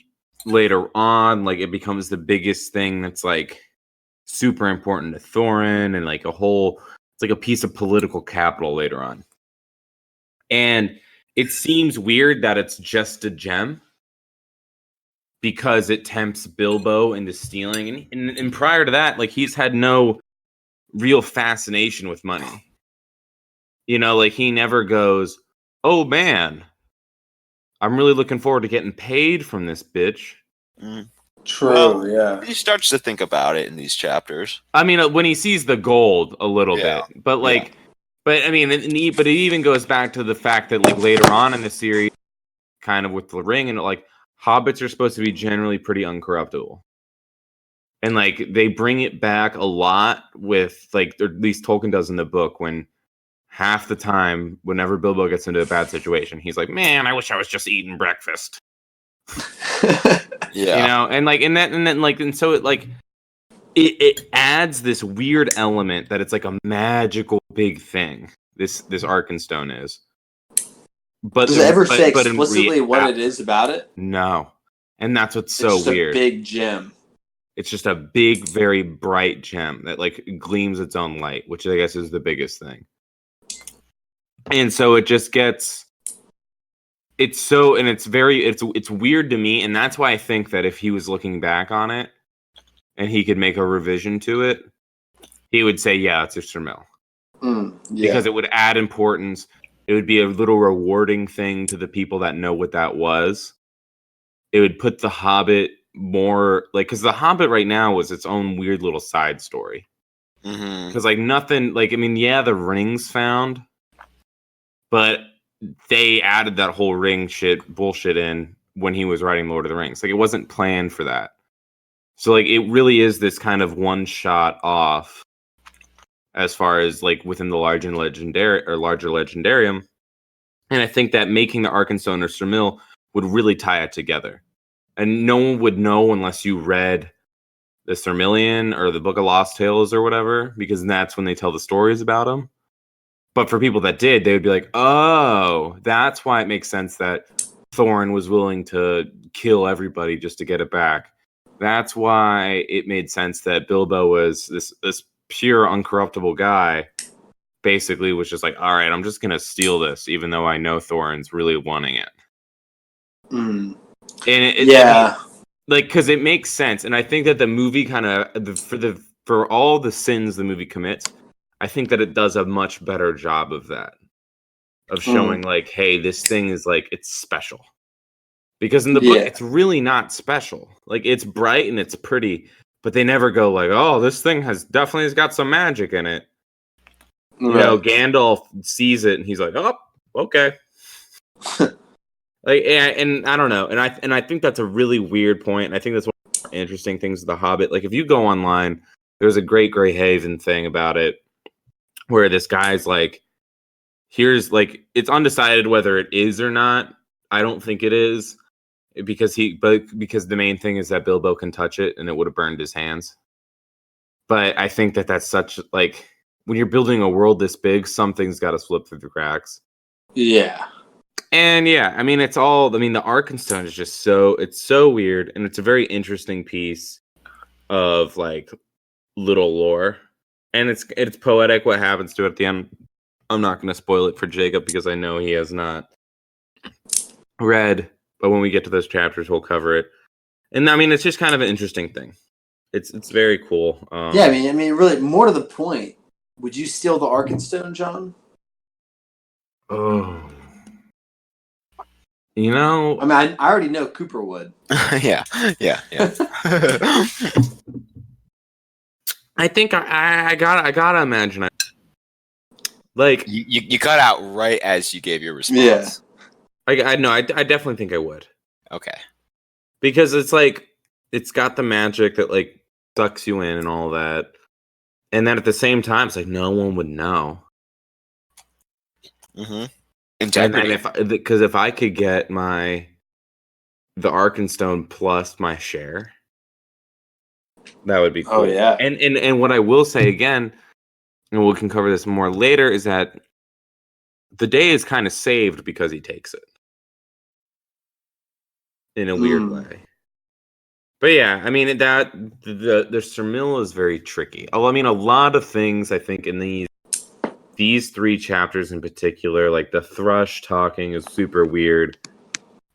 later on, like it becomes the biggest thing that's like super important to Thorin, and like it's like a piece of political capital later on. And it seems weird that it's just a gem because it tempts Bilbo into stealing, and prior to that, like he's had no real fascination with money. Like he never goes, oh man, I'm really looking forward to getting paid from this bitch. True, yeah. He starts to think about it in these chapters. I mean, when he sees the gold a little bit, but But I mean, but it even goes back to the fact that like later on in the series, kind of with the ring, and like hobbits are supposed to be generally pretty uncorruptible, and like they bring it back a lot with like, or at least Tolkien does in the book, when half the time, whenever Bilbo gets into a bad situation, he's like, "Man, I wish I was just eating breakfast." Yeah. You know, and so it like it adds this weird element that it's like a magical big thing. This Arkenstone is. But does it ever say explicitly what it is about it? No, and that's what's It's so just weird. A big gem. It's just a big, very bright gem that like gleams its own light, which I guess is the biggest thing. And so it just gets. It's weird to me, and that's why I think that if he was looking back on it, and he could make a revision to it, he would say, "Yeah, it's a Sirmill," because it would add importance. It would be a little rewarding thing to the people that know what that was. It would put the Hobbit more like, because the Hobbit right now was its own weird little side story. Because like nothing, like I mean, yeah, the ring's found, but they added that whole ring bullshit in when he was writing Lord of the Rings. Like it wasn't planned for that. So like it really is this kind of one shot off as far as like within the larger legendarium. And I think that making the Arkenstone or Sirmill would really tie it together. And no one would know unless you read the Silmarillion or the Book of Lost Tales or whatever, because that's when they tell the stories about them. But for people that did, they would be like, oh, that's why it makes sense that Thorin was willing to kill everybody just to get it back. That's why it made sense that Bilbo was this pure, uncorruptible guy, basically was just like, all right, I'm just going to steal this, even though I know Thorin's really wanting it. And like, because it makes sense. And I think that the movie kind of, for all the sins the movie commits, I think that it does a much better job of that, of showing like, hey, this thing is like, it's special. Because in the book, it's really not special. Like, it's bright and it's pretty, but they never go like, oh, this thing definitely has got some magic in it. You know, Gandalf sees it and he's like, oh, okay. Like, and I don't know. And I think that's a really weird point. And I think that's one of the interesting things of The Hobbit. Like, if you go online, there's a great Greyhaven thing about it, where this guy's like, here's like, it's undecided whether it is or not. I don't think it is, because the main thing is that Bilbo can touch it and it would have burned his hands. But I think that that's such like, when you're building a world this big, something's got to slip through the cracks. Yeah. And yeah, I mean, the Arkenstone is just it's so weird, and it's a very interesting piece of like little lore. And it's poetic what happens to it at the end. I'm not going to spoil it for Jacob because I know he has not read, but when we get to those chapters, we'll cover it. And I mean, it's just kind of an interesting thing. It's very cool. Yeah, I mean, really, more to the point, would you steal the Arkenstone, John? Oh, you know, I mean, I already know Cooper would. yeah. I think I gotta imagine. Like you cut out right as you gave your response. Yeah. I definitely think I would. Okay. Because it's like, it's got the magic that like sucks you in and all that, and then at the same time, it's like no one would know. Integrity. Because if I could get the Arkenstone plus my share, that would be cool. Oh yeah. And what I will say again, and we can cover this more later, is that the day is kind of saved because he takes it in a weird way. But yeah, I mean, that the Sirmill is very tricky. I mean, a lot of things I think in these 3 chapters in particular, like the thrush talking is super weird,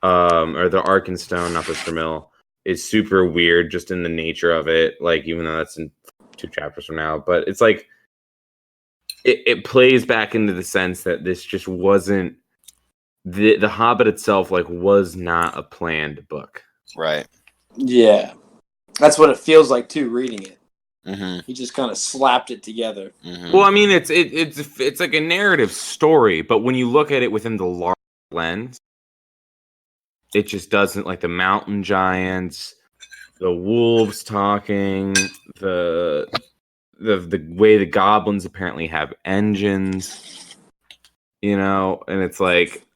or the Arkenstone, not the Sirmill, is super weird just in the nature of it. Like, even though that's in 2 chapters from now, but it's like it plays back into the sense that this just wasn't the Hobbit itself. Like, was not a planned book, Right. Yeah, that's what it feels like too, reading it. Mm-hmm. He just kind of slapped it together. Mm-hmm. Well, I mean, it's like a narrative story, but when you look at it within the large lens, it just doesn't, like the mountain giants, the wolves talking, the way the goblins apparently have engines, and it's like,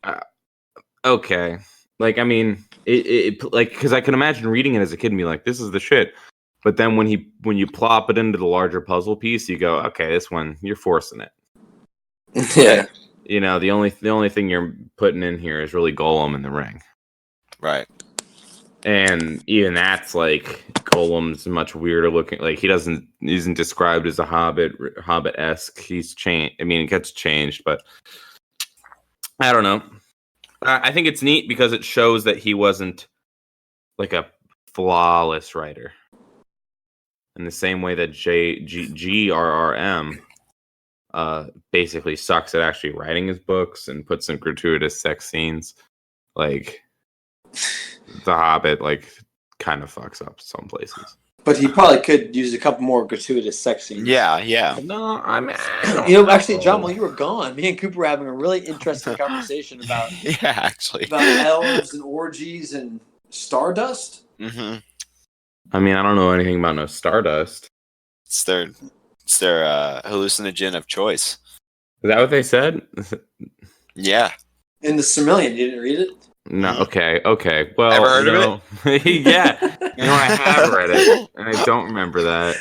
okay, like, I mean, it like, because I can imagine reading it as a kid and be like, this is the shit. But then when you plop it into the larger puzzle piece, you go, okay, this one, you're forcing it. Yeah. The only thing you're putting in here is really Golem in the ring. Right. And even that's like, Golem's much weirder looking. Like, he isn't described as a hobbit-esque. He's changed. I mean, it gets changed, but I don't know. I think it's neat because it shows that he wasn't like a flawless writer. In the same way that GRRM basically sucks at actually writing his books and puts some gratuitous sex scenes. Like, The Hobbit, like, kind of fucks up some places. But he probably could use a couple more gratuitous sex scenes. Yeah. No, Actually, John, while you were gone, me and Cooper were having a really interesting conversation about actually. elves and orgies and stardust. Mm-hmm. I mean, I don't know anything about no Stardust. It's their hallucinogen of choice. Is that what they said? Yeah. In the Silmarillion, you didn't read it? No. Okay. Well, Ever heard of it? Yeah. I have read it, and I don't remember that.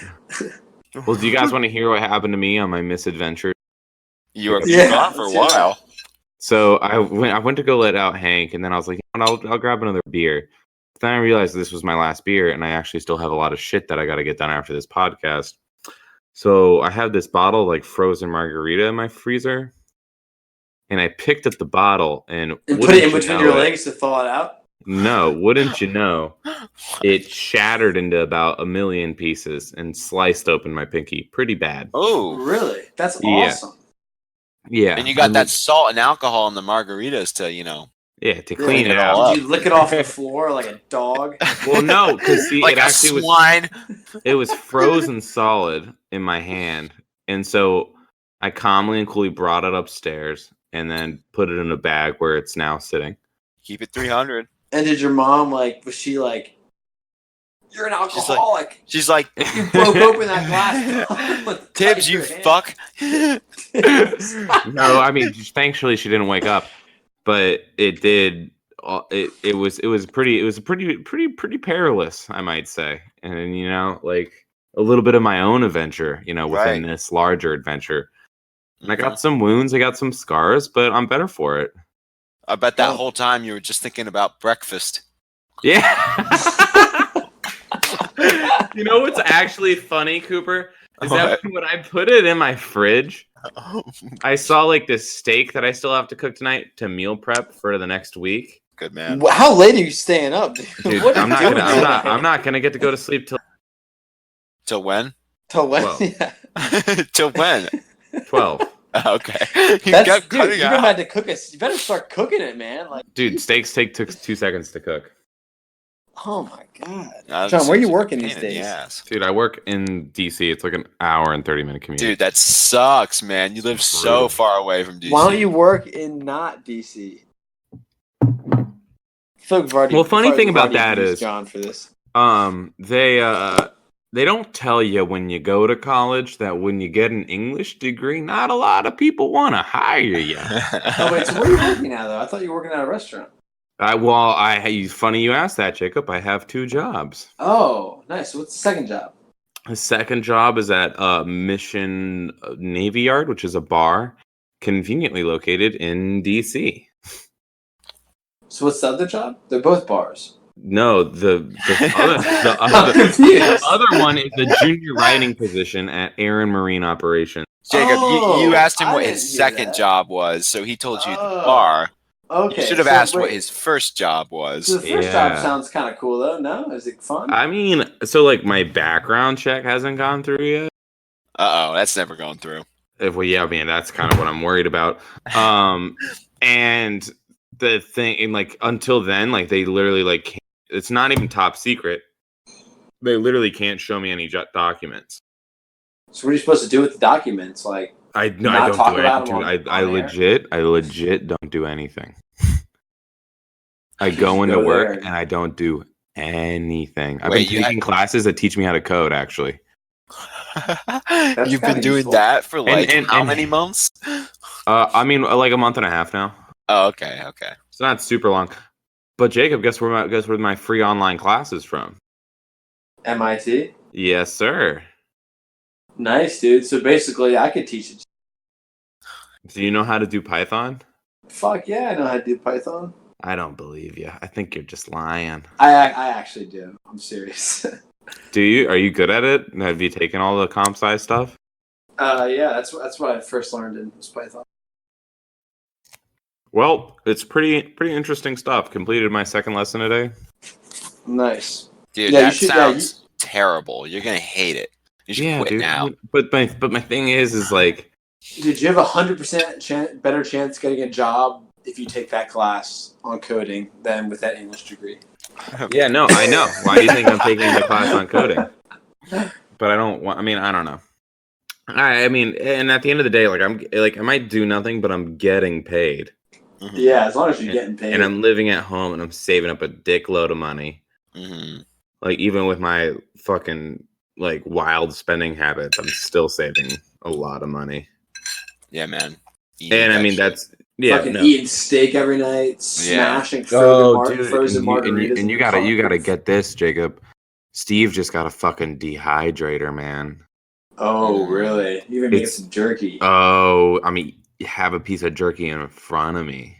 Well, do you guys want to hear what happened to me on my misadventure? You were gone for a while. So I went to go let out Hank, and then I was like, I'll grab another beer. But then I realized this was my last beer, and I actually still have a lot of shit that I got to get done after this podcast. So I have this bottle of, like, frozen margarita in my freezer, and I picked up the bottle and put it in between your legs to thaw it out? No, wouldn't you know? It shattered into about 1 million pieces and sliced open my pinky. Pretty bad. Oh, really? That's awesome. Yeah. And you got that salt and alcohol in the margaritas to, to clean it out. Did you lick it off the floor like a dog? Well, no, because like it actually swine. It was frozen solid in my hand, and so I calmly and coolly brought it upstairs and then put it in a bag where it's now sitting. Keep it 300. And did your mom, was she like, you're an alcoholic? She's like you broke open that glass. Tibbs, you fuck. No, I mean, thankfully she didn't wake up, but it did. It was pretty perilous, I might say, and like a little bit of my own adventure, within this larger adventure. And I got some wounds, I got some scars, but I'm better for it. I bet that whole time you were just thinking about breakfast. Yeah. You know what's actually funny, Cooper? Is that when I put it in my fridge, I saw like this steak that I still have to cook tonight to meal prep for the next week. Good man. How late are you staying up, dude? Dude, I'm not gonna get to go to sleep till when? Till when? Yeah. Till when? 12. Okay. You're about to cook it. You better start cooking it, man. Dude, steaks took 2 seconds to cook. Oh my god, John, where are you working these days? Yes. Dude, I work in DC. It's like an hour and 30-minute commute. Dude, that sucks, man. You live so far away from DC. Why don't you work in not DC? Funny thing about that is, John, for this. They don't tell you when you go to college that when you get an English degree, not a lot of people want to hire you. Oh wait, so where are you working now, though? I thought you were working at a restaurant. Funny you asked that, Jacob. I have 2 jobs. Oh, nice. So what's the second job? The second job is at Mission Navy Yard, which is a bar conveniently located in DC. So what's the other job? They're both bars. No, the other one is the junior writing position at Aaron Marine Operations. Jacob, you asked him what his second job was, so he told you the bar. Okay. You should have asked what his first job was. So the first job sounds kind of cool, though. No? Is it fun? I mean, so like my background check hasn't gone through yet. That's never going through. I mean, that's kind of what I'm worried about. And the thing, and like until then, like they literally like it's not even top secret. They literally can't show me any documents. So what are you supposed to do with the documents? Like, I not don't talk do about anything. them I legit don't do anything. I go Just into go work there. and I don't do anything. I've Wait, been taking classes that teach me how to code, actually. You've been kinda doing useful. that for like And- how many months? I mean, like a month and a half now. Oh, okay. It's not super long. But Jacob, guess where my free online class is from? MIT. Yes, sir. Nice, dude. So basically, I could teach it. Do you know how to do Python? Fuck yeah, I know how to do Python. I don't believe you. I think you're just lying. I actually do. I'm serious. Do you? Are you good at it? Have you taken all the comp sci stuff? Yeah, that's what I first learned in was Python. Well, it's pretty interesting stuff. Completed my second lesson today. Nice. Dude, Yeah, you that should- sounds terrible. You're gonna hate it. You should quit dude. now. But my thing is like, Dude, you have 100% better chance getting a job if you take that class on coding than with that English degree. yeah, no, I know. Why do you think I'm taking the class on coding? But I don't want. I mean, I don't know. I mean, and at the end of the day, like I might do nothing, but I'm getting paid. Mhm. Yeah, as long as you're getting paid. And I'm living at home and I'm saving up a dickload of money. Mhm. Like even with my fucking like wild spending habits, I'm still saving a lot of money. Yeah, man. Eating And I that mean shit. that's Fucking eating steak every night, smashing frozen margaritas. and you gotta get this, Jacob. Steve just got a fucking dehydrator, man. Oh, really? You even make some jerky. Oh, I mean, you have a piece of jerky in front of me.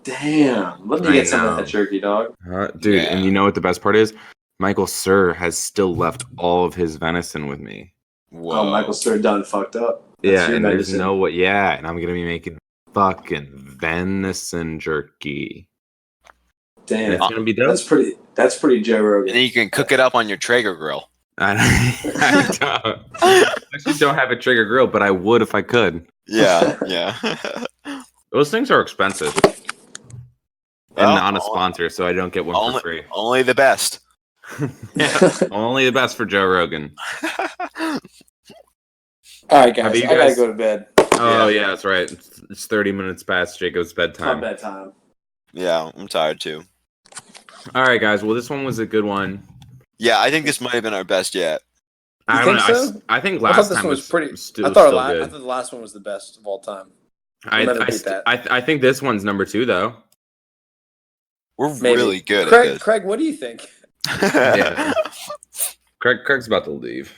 Damn. Let me get some of that jerky, dog. Dude, Yeah. and you know what the best part is? Michael Sir has still left all of his venison with me. Whoa. Oh, Michael Sir done fucked up. That's Yeah, your and medicine. and I'm gonna be making fucking venison jerky. And Damn. it's gonna be dope. That's pretty Joe Rogan. And then you can cook it up on your Traeger grill. I don't. I actually don't have a Traeger grill, but I would if I could. Yeah. Those things are expensive. And Well, not a sponsor, so I don't get one for free. Only the best. Yeah, only the best for Joe Rogan. All right, guys. I gotta go to bed. Oh, yeah, that's right. It's 30 minutes past Jacob's bedtime. My bedtime. Yeah, I'm tired too. All right, guys. Well, this one was a good one. Yeah, I think this might have been our best yet. I think don't know. so? I think I last thought this time one was was pretty. still, I thought good. the last one was the best of all time. I think this one's number 2, though. We're Maybe. really good Craig, at this. Craig, what do you think? Yeah. Craig's about to leave.